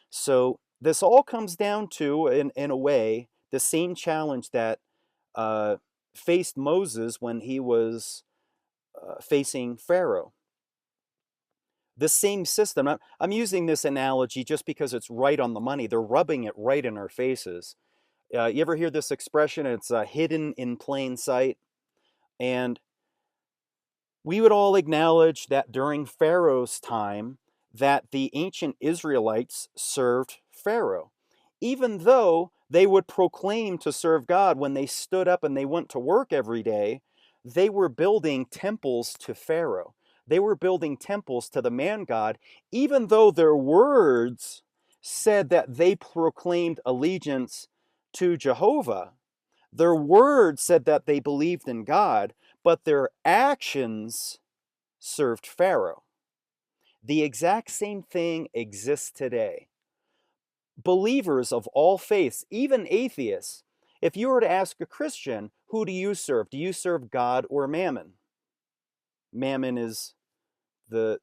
So this all comes down to, in a way, the same challenge that faced Moses when he was facing Pharaoh. The same system. I'm using this analogy just because it's right on the money. They're rubbing it right in our faces. You ever hear this expression? It's hidden in plain sight. And we would all acknowledge that during Pharaoh's time, that the ancient Israelites served Pharaoh. Even though they would proclaim to serve God when they stood up and they went to work every day, they were building temples to Pharaoh. They were building temples to the man God, even though their words said that they proclaimed allegiance to Jehovah. Their words said that they believed in God, but their actions served Pharaoh. The exact same thing exists today. Believers of all faiths, even atheists, if you were to ask a Christian, who do you serve? Do you serve God or Mammon? Mammon is the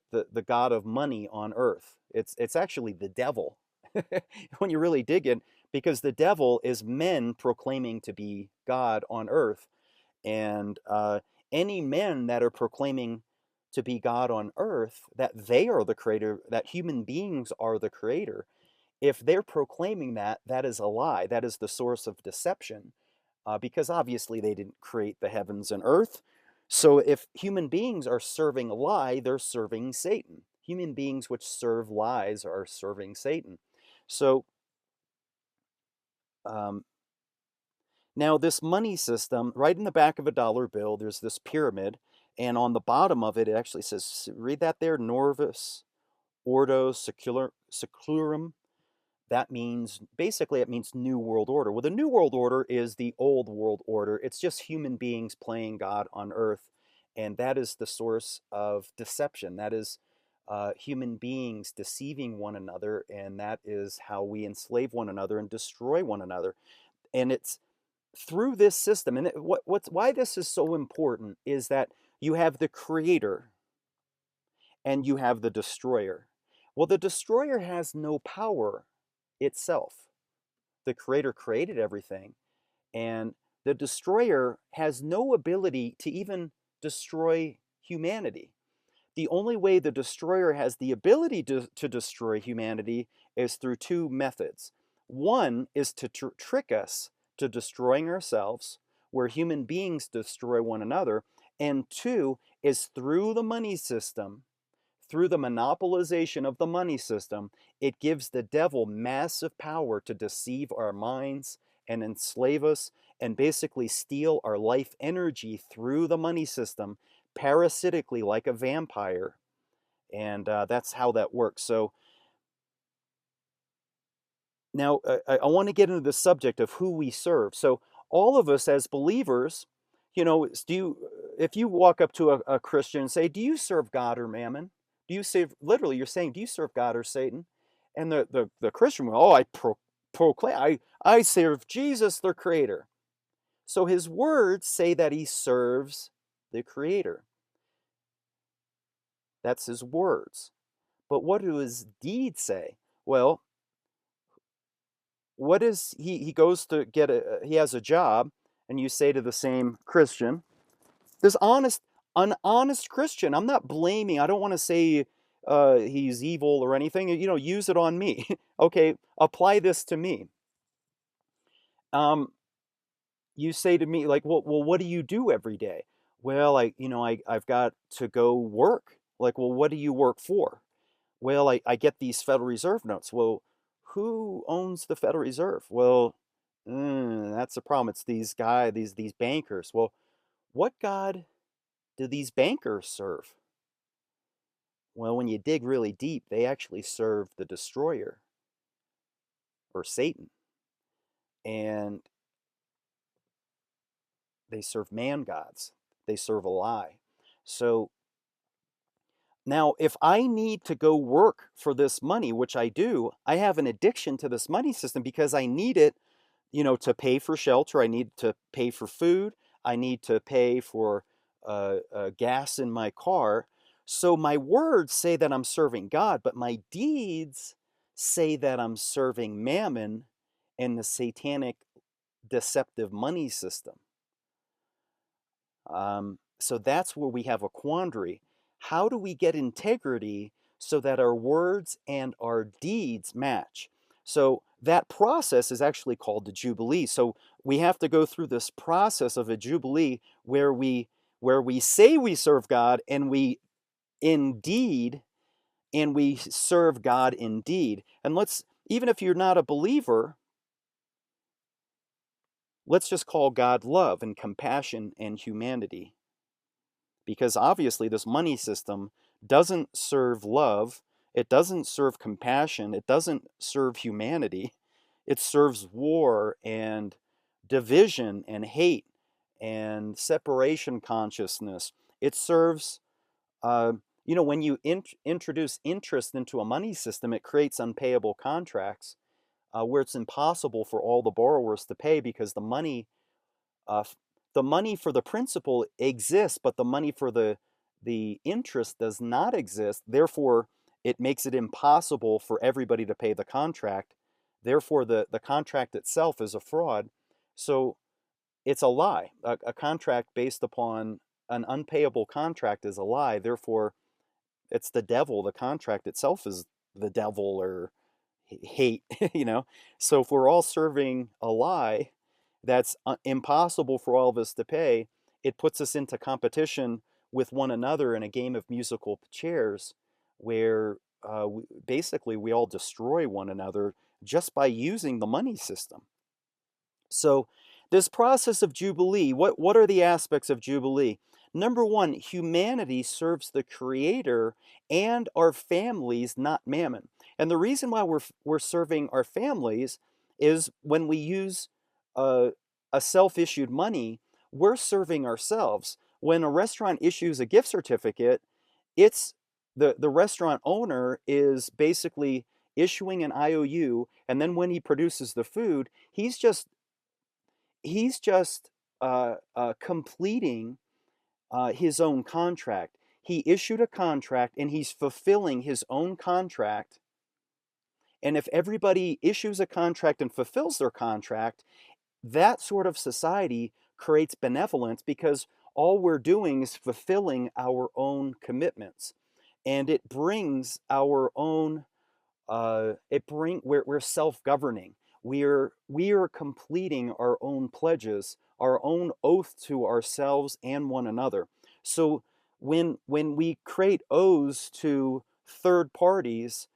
god of money on earth. It's actually the devil when you really dig in, because the devil is men proclaiming to be God on earth. And any men that are proclaiming to be God on earth, that they are the creator, that human beings are the creator, if they're proclaiming that, that is a lie. That is the source of deception. because obviously they didn't create the heavens and earth. So if human beings are serving a lie, they're serving Satan. Human beings which serve lies are serving Satan. So um, now this money system, right in the back of a dollar bill, there's this pyramid, and on the bottom of it, it actually says, read that there, Norvis Ordo Seclorum. That means, basically, it means New World Order. Well, the New World Order is the old world order. It's just human beings playing God on earth. And that is the source of deception. That is human beings deceiving one another. And that is how we enslave one another and destroy one another. And it's through this system. And why this is so important is that you have the creator and you have the destroyer. Well, the destroyer has no power itself. The creator created everything, and the destroyer has no ability to even destroy humanity. The only way the destroyer has the ability to destroy humanity is through two methods. One is to trick us to destroying ourselves, where human beings destroy one another, and two is through the money system. Through the monopolization of the money system, it gives the devil massive power to deceive our minds and enslave us and basically steal our life energy through the money system, parasitically like a vampire. And that's how that works. So now I want to get into the subject of who we serve. So all of us as believers, if you walk up to a Christian and say, do you serve God or mammon? Do you serve, literally, you're saying, do you serve God or Satan? And the Christian will, I proclaim, I serve Jesus, the creator. So his words say that he serves the creator. That's his words. But what do his deeds say? Well, what is he goes to get he has a job, and you say to the same Christian, this an honest Christian, I'm not blaming, I don't want to say he's evil or anything, use it on me. Okay, apply this to me. You say to me, like, well, what do you do every day? Well, I've got to go work. Like, well, what do you work for? Well, I get these Federal Reserve notes. Well, who owns the Federal Reserve? Well, that's the problem. It's these bankers. Well, what God do these bankers serve? Well, when you dig really deep, they actually serve the destroyer, or Satan. And they serve man gods. They serve a lie. So now, if I need to go work for this money, which I do, I have an addiction to this money system because I need it, to pay for shelter. I need to pay for food. I need to pay for gas in my car. So my words say that I'm serving God, but my deeds say that I'm serving mammon and the satanic deceptive money system. So that's where we have a quandary. How do we get integrity so that our words and our deeds match? So that process is actually called the Jubilee. So we have to go through this process of a Jubilee where we say we serve God and we serve God indeed. And even if you're not a believer, let's just call God love and compassion and humanity. Because obviously this money system doesn't serve love, it doesn't serve compassion, it doesn't serve humanity. It serves war and division and hate and separation consciousness. It serves, when you introduce interest into a money system, it creates unpayable contracts where it's impossible for all the borrowers to pay because uh, the money for the principal exists, but the money for the interest does not exist. Therefore, it makes it impossible for everybody to pay the contract. Therefore, the contract itself is a fraud. So it's a lie. A contract based upon an unpayable contract is a lie. Therefore, it's the devil. The contract itself is the devil or hate, So if we're all serving a lie, that's impossible for all of us to pay, it puts us into competition with one another in a game of musical chairs where basically we all destroy one another just by using the money system. So this process of Jubilee, what are the aspects of Jubilee? Number one, humanity serves the Creator and our families, not mammon. And the reason why we're serving our families is when we use a, a self-issued money, we're serving ourselves. When a restaurant issues a gift certificate, it's the restaurant owner is basically issuing an IOU, and then when he produces the food, he's just completing his own contract. He issued a contract and he's fulfilling his own contract. And if everybody issues a contract and fulfills their contract, that sort of society creates benevolence because all we're doing is fulfilling our own commitments. And it brings our own we're self-governing. We are completing our own pledges, our own oath to ourselves and one another. So when we create oaths to third parties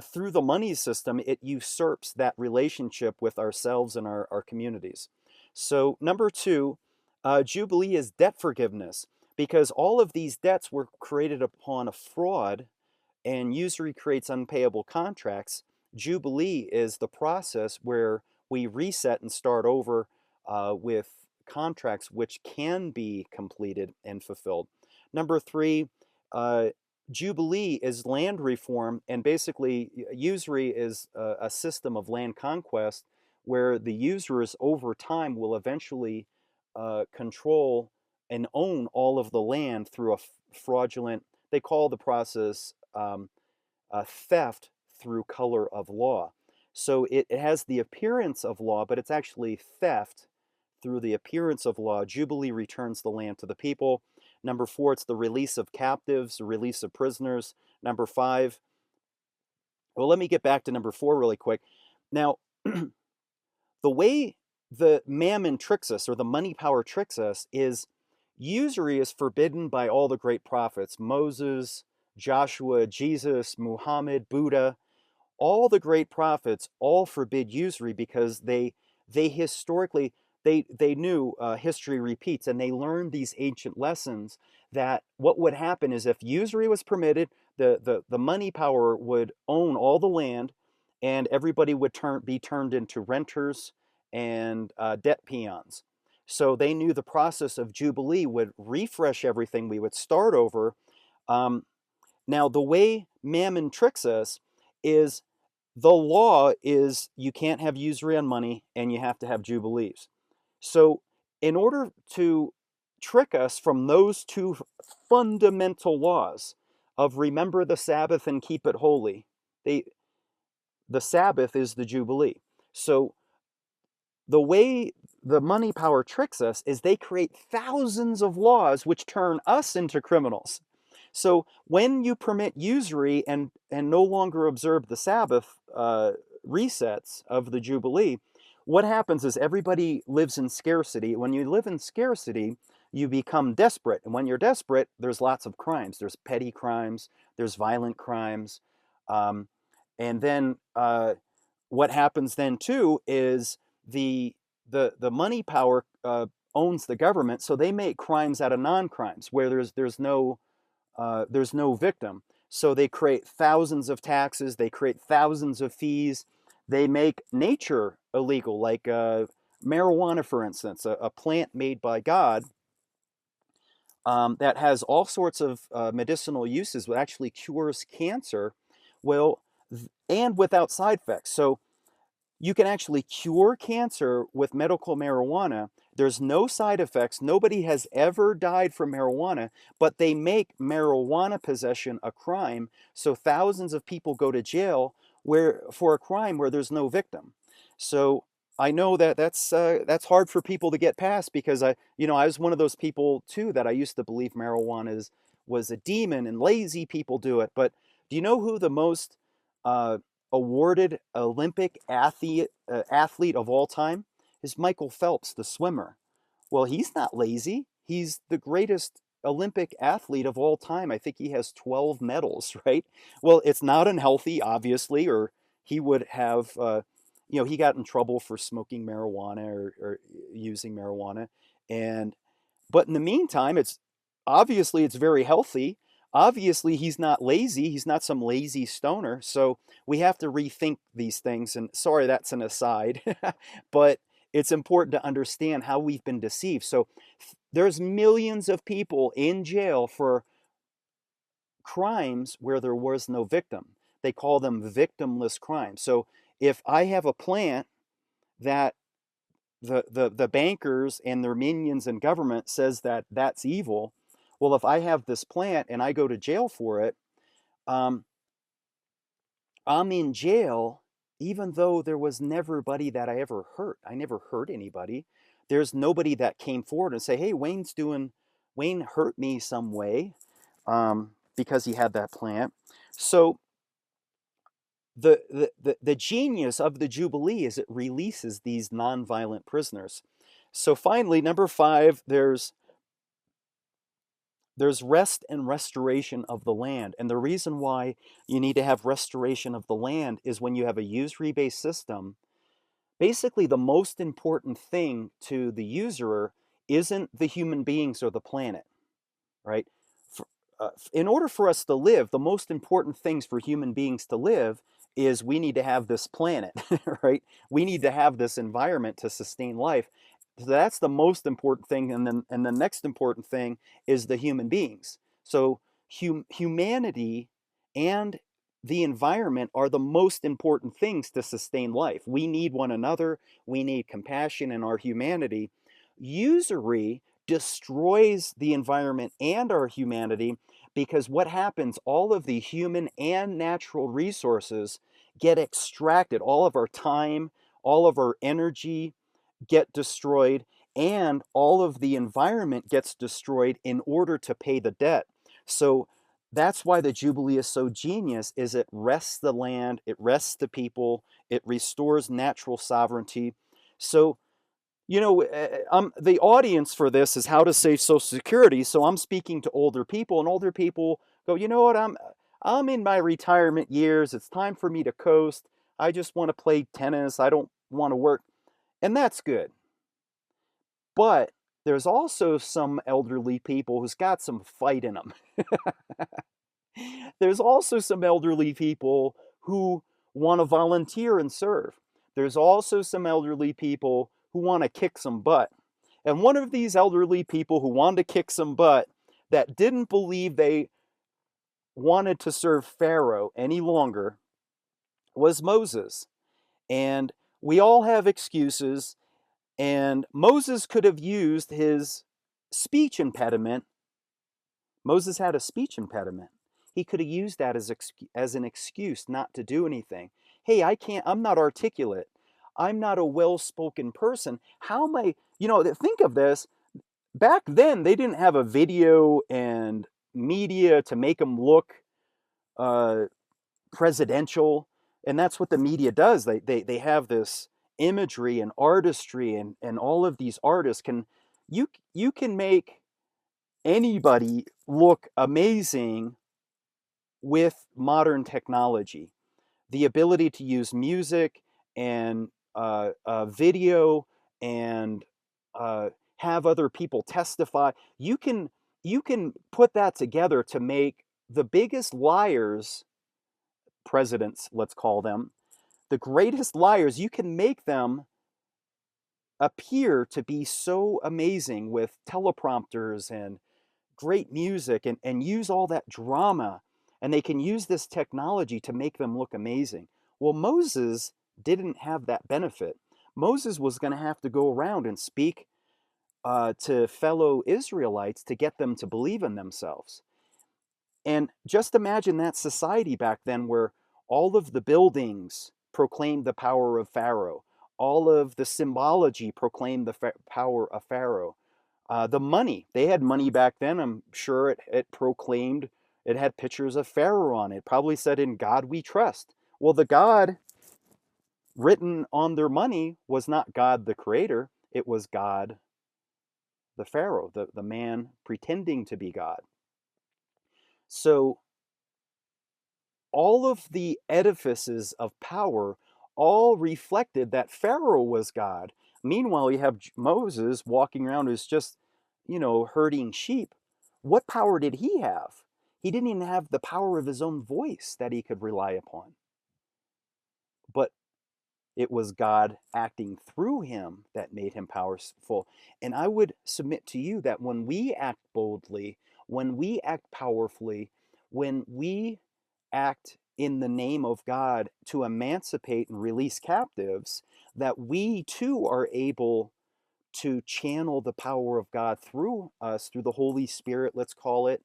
through the money system, it usurps that relationship with ourselves and our communities. So number two, Jubilee is debt forgiveness because all of these debts were created upon a fraud and usury creates unpayable contracts. Jubilee is the process where we reset and start over with contracts which can be completed and fulfilled. Number three, uh, Jubilee is land reform, and basically, usury is a system of land conquest where the usurers over time will eventually control and own all of the land through a fraudulent, they call the process theft through color of law. So it has the appearance of law, but it's actually theft through the appearance of law. Jubilee returns the land to the people. Number four, it's the release of captives, the release of prisoners. Number five, well, let me get back to number four really quick. Now, the way the mammon tricks us, or the money power tricks us, is usury is forbidden by all the great prophets, Moses, Joshua, Jesus, Muhammad, Buddha. All the great prophets all forbid usury because they historically they knew history repeats, and they learned these ancient lessons that what would happen is if usury was permitted, the money power would own all the land, and everybody would be turned into renters and debt peons. So they knew the process of Jubilee would refresh everything. We would start over. Um, Now, the way Mammon tricks us is the law is you can't have usury on money and you have to have jubilees. So, in order to trick us from those two fundamental laws of remember the Sabbath and keep it holy, they, the Sabbath is the jubilee. So, the way the money power tricks us is they create thousands of laws which turn us into criminals. So when you permit usury and no longer observe the Sabbath resets of the Jubilee, what happens is everybody lives in scarcity. When you live in scarcity, you become desperate. And when you're desperate, there's lots of crimes. There's petty crimes, there's violent crimes. Um, and then what happens then too is the the money power owns the government, so they make crimes out of non-crimes where there's no victim. So they create thousands of taxes, they create thousands of fees, they make nature illegal, like marijuana, for instance, a plant made by God that has all sorts of medicinal uses, that actually cures cancer, well, and without side effects. So you can actually cure cancer with medical marijuana. There's no side effects. Nobody has ever died from marijuana, but they make marijuana possession a crime. So thousands of people go to jail for a crime where there's no victim. So I know that that's hard for people to get past because I was one of those people too that I used to believe marijuana was a demon and lazy people do it. But do you know who the most uh, awarded Olympic athlete of all time? is Michael Phelps, the swimmer. Well, he's not lazy. He's the greatest Olympic athlete of all time. I think he has 12 medals, right? Well, it's not unhealthy, obviously, or he would have, he got in trouble for smoking marijuana or using marijuana. And, but in the meantime, it's very healthy. Obviously, he's not lazy. He's not some lazy stoner. So we have to rethink these things. And sorry, that's an aside, but it's important to understand how we've been deceived. So there's millions of people in jail for crimes where there was no victim. They call them victimless crimes. So if I have a plant that the bankers and their minions in government says that that's evil, well, if I have this plant and I go to jail for it, um, I'm in jail even though there was nobody that I ever hurt. I never hurt anybody. There's nobody that came forward and say, hey, Wayne hurt me some way, because he had that plant. So the genius of the Jubilee is it releases these nonviolent prisoners. So finally, number 5, there's rest and restoration of the land. And the reason why you need to have restoration of the land is when you have a usury-based system, basically the most important thing to the usurer isn't the human beings or the planet, right? In order for us to live, the most important things for human beings to live is we need to have this planet, right? We need to have this environment to sustain life. So that's the most important thing, and then the next important thing is the human beings. So humanity and the environment are the most important things to sustain life. We need one another. We need compassion in our humanity. Usury destroys the environment and our humanity, because what happens, all of the human and natural resources get extracted. All of our time, all of our energy get destroyed, and all of the environment gets destroyed in order to pay the debt. So that's why the Jubilee is so genius, is it rests the land, it rests the people, it restores natural sovereignty. So the audience for this is how to save Social Security. So I'm speaking to older people, and older people go, you know what, I'm in my retirement years. It's time for me to coast. I just want to play tennis. I don't want to work. And that's good. But there's also some elderly people who's got some fight in them. There's also some elderly people who want to volunteer and serve. There's also some elderly people who want to kick some butt. And one of these elderly people who wanted to kick some butt, that didn't believe they wanted to serve Pharaoh any longer, was Moses. And we all have excuses, and Moses could have used his speech impediment. Moses had a speech impediment. He could have used that as an excuse not to do anything. Hey, I'm not articulate. I'm not a well-spoken person. How am I, think of this. Back then, they didn't have a video and media to make them look presidential. And that's what the media does. They have this imagery and artistry, and all of these artists you can make anybody look amazing with modern technology. The ability to use music and video and have other people testify. You can put that together to make the biggest liars, presidents, let's call them, the greatest liars. You can make them appear to be so amazing with teleprompters and great music, and use all that drama, and they can use this technology to make them look amazing. Well, Moses didn't have that benefit. Moses was going to have to go around and speak to fellow Israelites to get them to believe in themselves. And just imagine that society back then, where all of the buildings proclaimed the power of Pharaoh, all of the symbology proclaimed the power of Pharaoh. The money, they had money back then. I'm sure it proclaimed, it had pictures of Pharaoh on it. Probably said, "In God we trust." Well, the God written on their money was not God the creator, it was God the Pharaoh, the man pretending to be God. So all of the edifices of power all reflected that Pharaoh was God. Meanwhile, you have Moses walking around who's just, herding sheep. What power did he have? He didn't even have the power of his own voice that he could rely upon. But it was God acting through him that made him powerful. And I would submit to you that when we act boldly, when we act powerfully, when we act in the name of God to emancipate and release captives, that we too are able to channel the power of God through us, through the Holy Spirit, let's call it,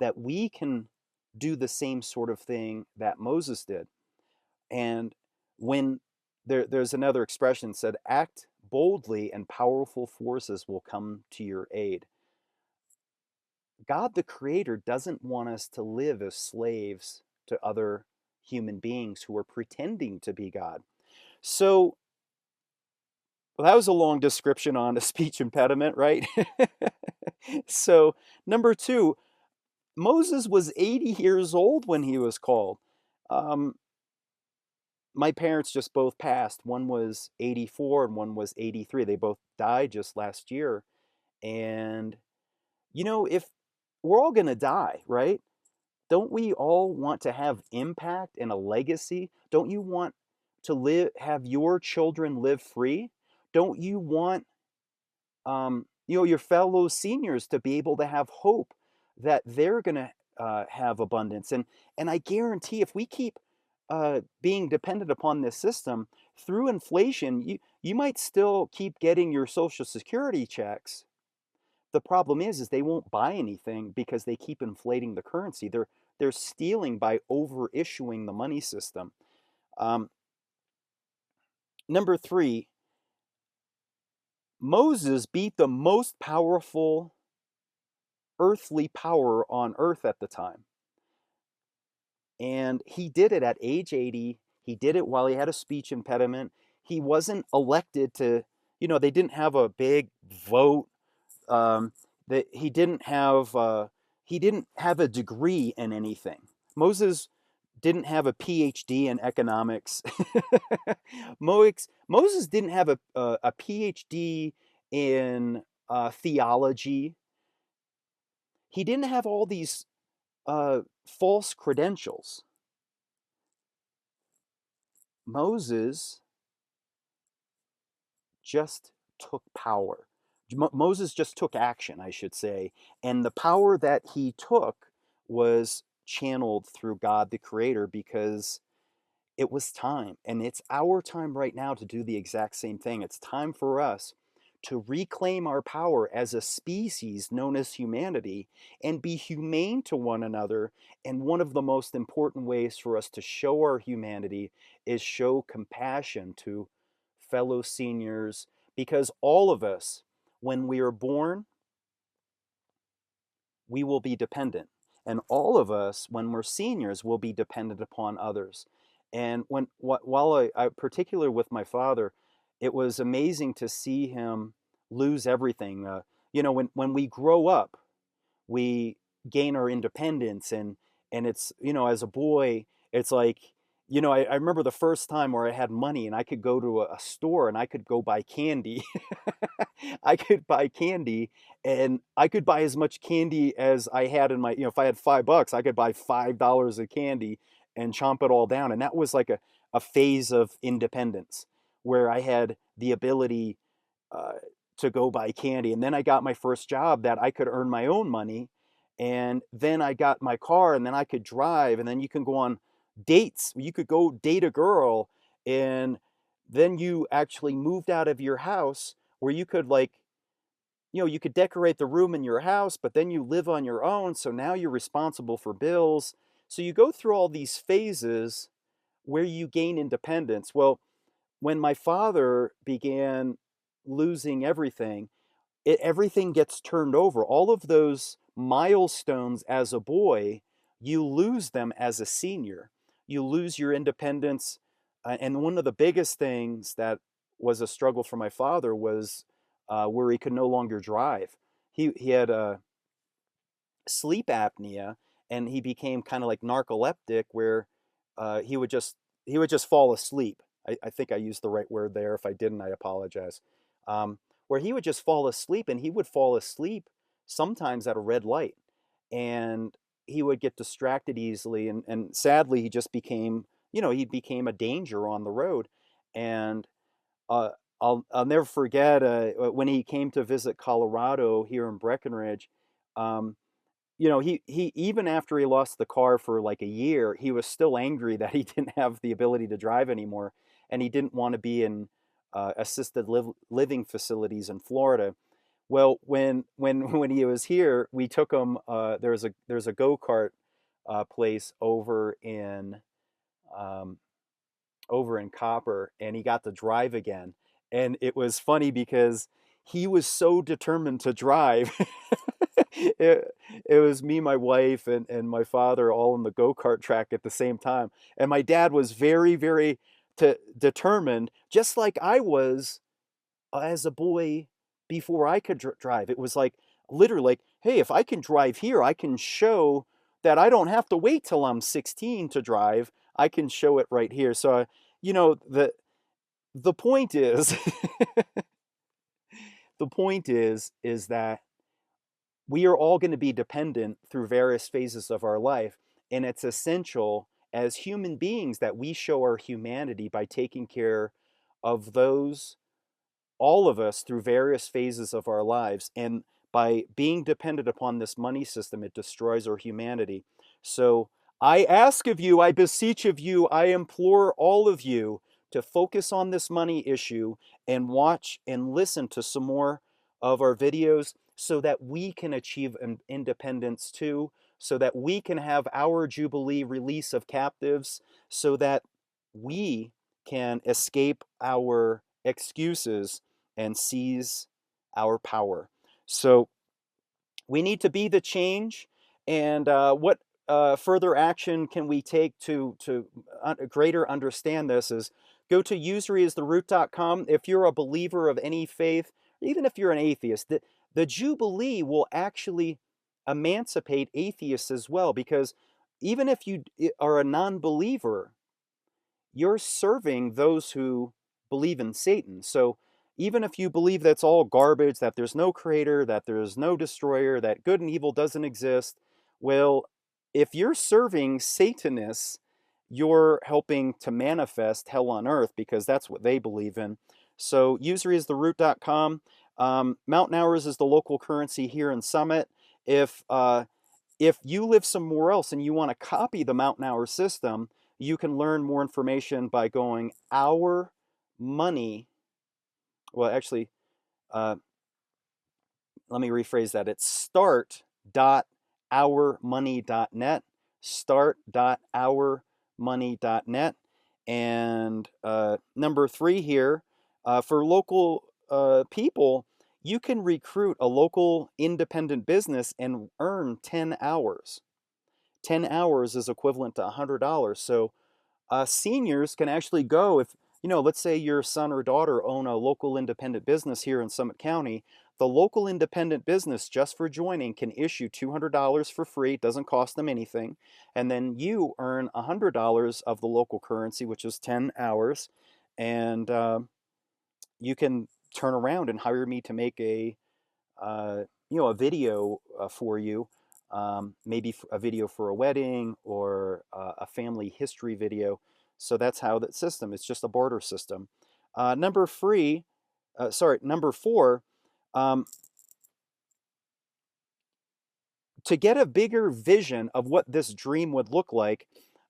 that we can do the same sort of thing that Moses did. And when there's another expression said, act boldly and powerful forces will come to your aid. God the Creator doesn't want us to live as slaves to other human beings who are pretending to be God. So, well, that was a long description on a speech impediment, right? So, number two, Moses was 80 years old when he was called. Um, my parents just both passed. One was 84 and one was 83. They both died just last year. And, if we're all going to die, right? Don't we all want to have impact and a legacy? Don't you want to have your children live free? Don't you want, your fellow seniors to be able to have hope that they're going to have abundance? And I guarantee if we keep being dependent upon this system through inflation, you might still keep getting your Social Security checks. The problem is they won't buy anything because they keep inflating the currency. They're stealing by over issuing the money system. Um, Number three, Moses beat the most powerful earthly power on earth at the time. And he did it at age 80. He did it while he had a speech impediment. He wasn't elected to, they didn't have a big vote. Um, that he didn't have a degree in anything. Moses didn't have a PhD in economics. Moses didn't have a PhD in theology. He didn't have all these false credentials. Moses just took power. Moses just took action, I should say. And the power that he took was channeled through God the Creator because it was time. And it's our time right now to do the exact same thing. It's time for us to reclaim our power as a species known as humanity and be humane to one another. And one of the most important ways for us to show our humanity is show compassion to fellow seniors, because all of us, when we are born, we will be dependent. And all of us, when we're seniors, will be dependent upon others. And while I particularly with my father, it was amazing to see him lose everything. When we grow up, we gain our independence, and it's, as a boy, it's like, I remember the first time where I had money and I could go to a store and I could go buy candy. I could buy candy, and I could buy as much candy as I had in my, if I had $5, I could buy $5 of candy and chomp it all down. And that was like a phase of independence where I had the ability uh, to go buy candy. And then I got my first job that I could earn my own money. And then I got my car, and then I could drive. And then you can go on dates. You could go date a girl. And then you actually moved out of your house where you could, like, you could decorate the room in your house, but then you live on your own. So now you're responsible for bills. So you go through all these phases where you gain independence. Well, when my father began losing everything, everything gets turned over. All of those milestones as a boy, you lose them as a senior. You lose your independence and one of the biggest things that was a struggle for my father was where he could no longer drive. He had sleep apnea, and he became kind of like narcoleptic, where he would just fall asleep. I think I used the right word there. If I didn't, I apologize. Where he would just fall asleep, and he would fall asleep sometimes at a red light, and he would get distracted easily, and sadly, he just became, he became a danger on the road. And uh, I'll never forget when he came to visit Colorado here in Breckenridge. Um, he even after he lost the car for like a year, he was still angry that he didn't have the ability to drive anymore, and he didn't want to be in living facilities in Florida. Well, when he was here, we took him. There's a go-kart place um, over in Copper, and he got to drive again. And it was funny because he was so determined to drive. It was me, my wife, and my father all on the go-kart track at the same time. And my dad was very, very determined, just like I was as a boy before I could drive. It was like literally like, hey, if I can drive here, I can show that I don't have to wait till I'm 16 to drive. I can show it right here. So, you know, the point is, the point is that we are all going to be dependent through various phases of our life, and it's essential as human beings that we show our humanity by taking care of those, all of us, through various phases of our lives. And by being dependent upon this money system, it destroys our humanity. So I ask of you, I beseech of you, I implore all of you to focus on this money issue and watch and listen to some more of our videos so that we can achieve independence too, so that we can have our Jubilee release of captives, so that we can escape our excuses and seize our power. So we need to be the change. And what further action can we take to greater understand this is go to usuryistheroot.com. If you're a believer of any faith, even if you're an atheist, the Jubilee will actually emancipate atheists as well, because even if you are a non-believer, you're serving those who believe in Satan. So even if you believe that's all garbage, that there's no creator, that there's no destroyer, that good and evil doesn't exist, well, if you're serving Satanists, you're helping to manifest hell on earth, because that's what they believe in. So usuryistheroot.com. Mountain hours is the local currency here in Summit. If you live somewhere else and you want to copy the Mountain Hour system, you can learn more information by going our money. Well, actually, uh, let me rephrase that. It's start.ourmoney.net. Start.ourmoney.net. And number 3 here, for local people, you can recruit a local independent business and earn 10 hours. 10 hours is equivalent to $100. So seniors can actually go, if, let's say your son or daughter own a local independent business here in Summit County. The local independent business, just for joining, can issue $200 for free. It doesn't cost them anything. And then you earn $100 of the local currency, which is 10 hours. And you can turn around and hire me to make a video for you, maybe a video for a wedding or a family history video. So that's how that system. It's just a barter system. Number 4. Um, to get a bigger vision of what this dream would look like,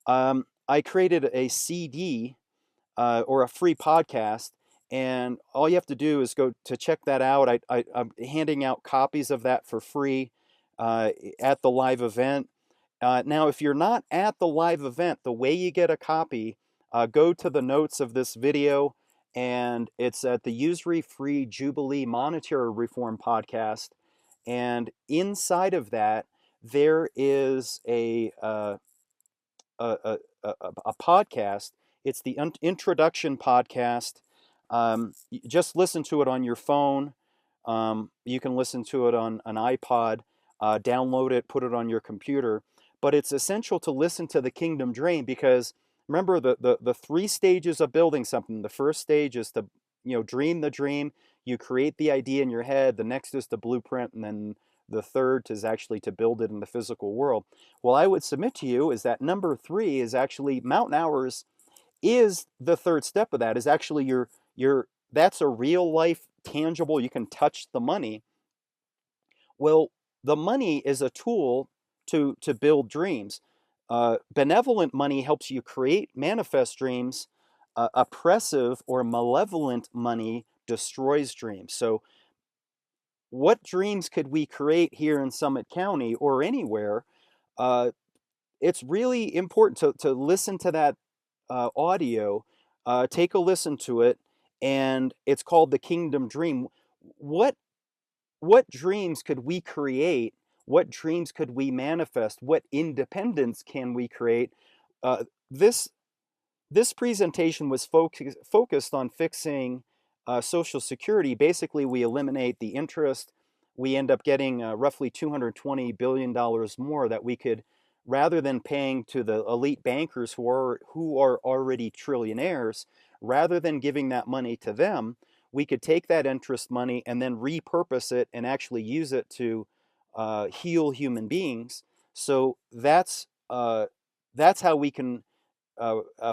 I created a CD or a free podcast. And all you have to do is go to check that out. I'm handing out copies of that for free at the live event. Now, if you're not at the live event, the way you get a copy, go to the notes of this video, and it's at the Usury Free Jubilee Monetary Reform podcast. And inside of that, there is a podcast. It's the introduction podcast. Just listen to it on your phone. You can listen to it on an iPod, download it, put it on your computer. But it's essential to listen to the Kingdom Dream because remember the three stages of building something. The first stage is to dream the dream. You create the idea in your head. The next is the blueprint, and then the third is actually to build it in the physical world. Well, I would submit to you is that number three is actually mountain hours is the third step of that is actually your that's a real life tangible, you can touch the money. Well, the money is a tool to build dreams. Benevolent money helps you create manifest dreams. Oppressive or malevolent money destroys dreams. So what dreams could we create here in Summit County or anywhere? uh, it's really important to listen to that audio, take a listen to it, and it's called the Kingdom Dream. What what dreams could we create? What dreams could we manifest? What independence can we create? This this presentation was focused on fixing Social Security. Basically, we eliminate the interest. We end up getting roughly $220 billion more that we could, rather than paying to the elite bankers who are already trillionaires, rather than giving that money to them, we could take that interest money and then repurpose it and actually use it to heal human beings. So that's how we can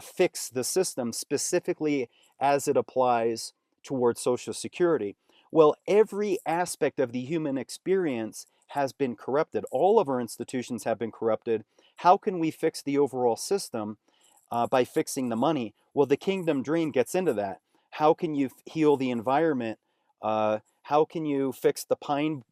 fix the system specifically as it applies towards Social Security. Well, every aspect of the human experience has been corrupted. All of our institutions have been corrupted. How can we fix the overall system by fixing the money? Well, the Kingdom Dream gets into that. How can you heal the environment? How can you fix the pine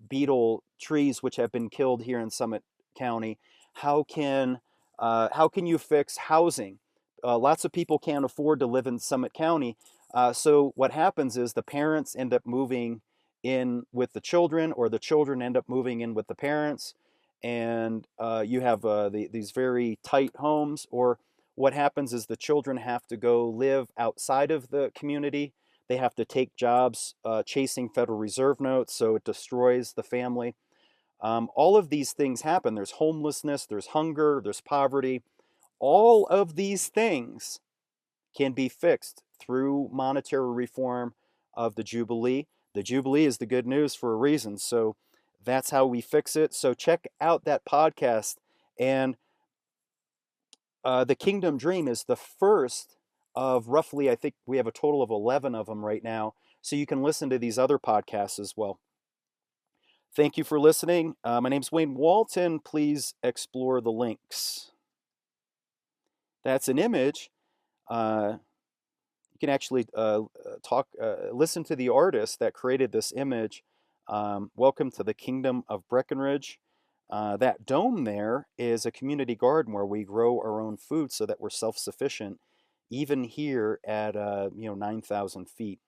beetle trees which have been killed here in Summit County? How can how can you fix housing? Lots of people can't afford to live in Summit County. So what happens is the parents end up moving in with the children, or the children end up moving in with the parents, and you have these very tight homes. Or what happens is the children have to go live outside of the community. They have to take jobs chasing Federal Reserve notes, so it destroys the family. All of these things happen. There's homelessness, there's hunger, there's poverty. All of these things can be fixed through monetary reform of the Jubilee. The Jubilee is the good news for a reason. So that's how we fix it. So check out that podcast. And the Kingdom Dream is the first of roughly, I think we have a total of 11 of them right now. So you can listen to these other podcasts as well. Thank you for listening. My name's Wayne Walton. Please explore the links. That's an image. You can actually listen to the artist that created this image. Welcome to the Kingdom of Breckenridge. That dome there is a community garden where we grow our own food so that we're self-sufficient, even here at 9,000 feet.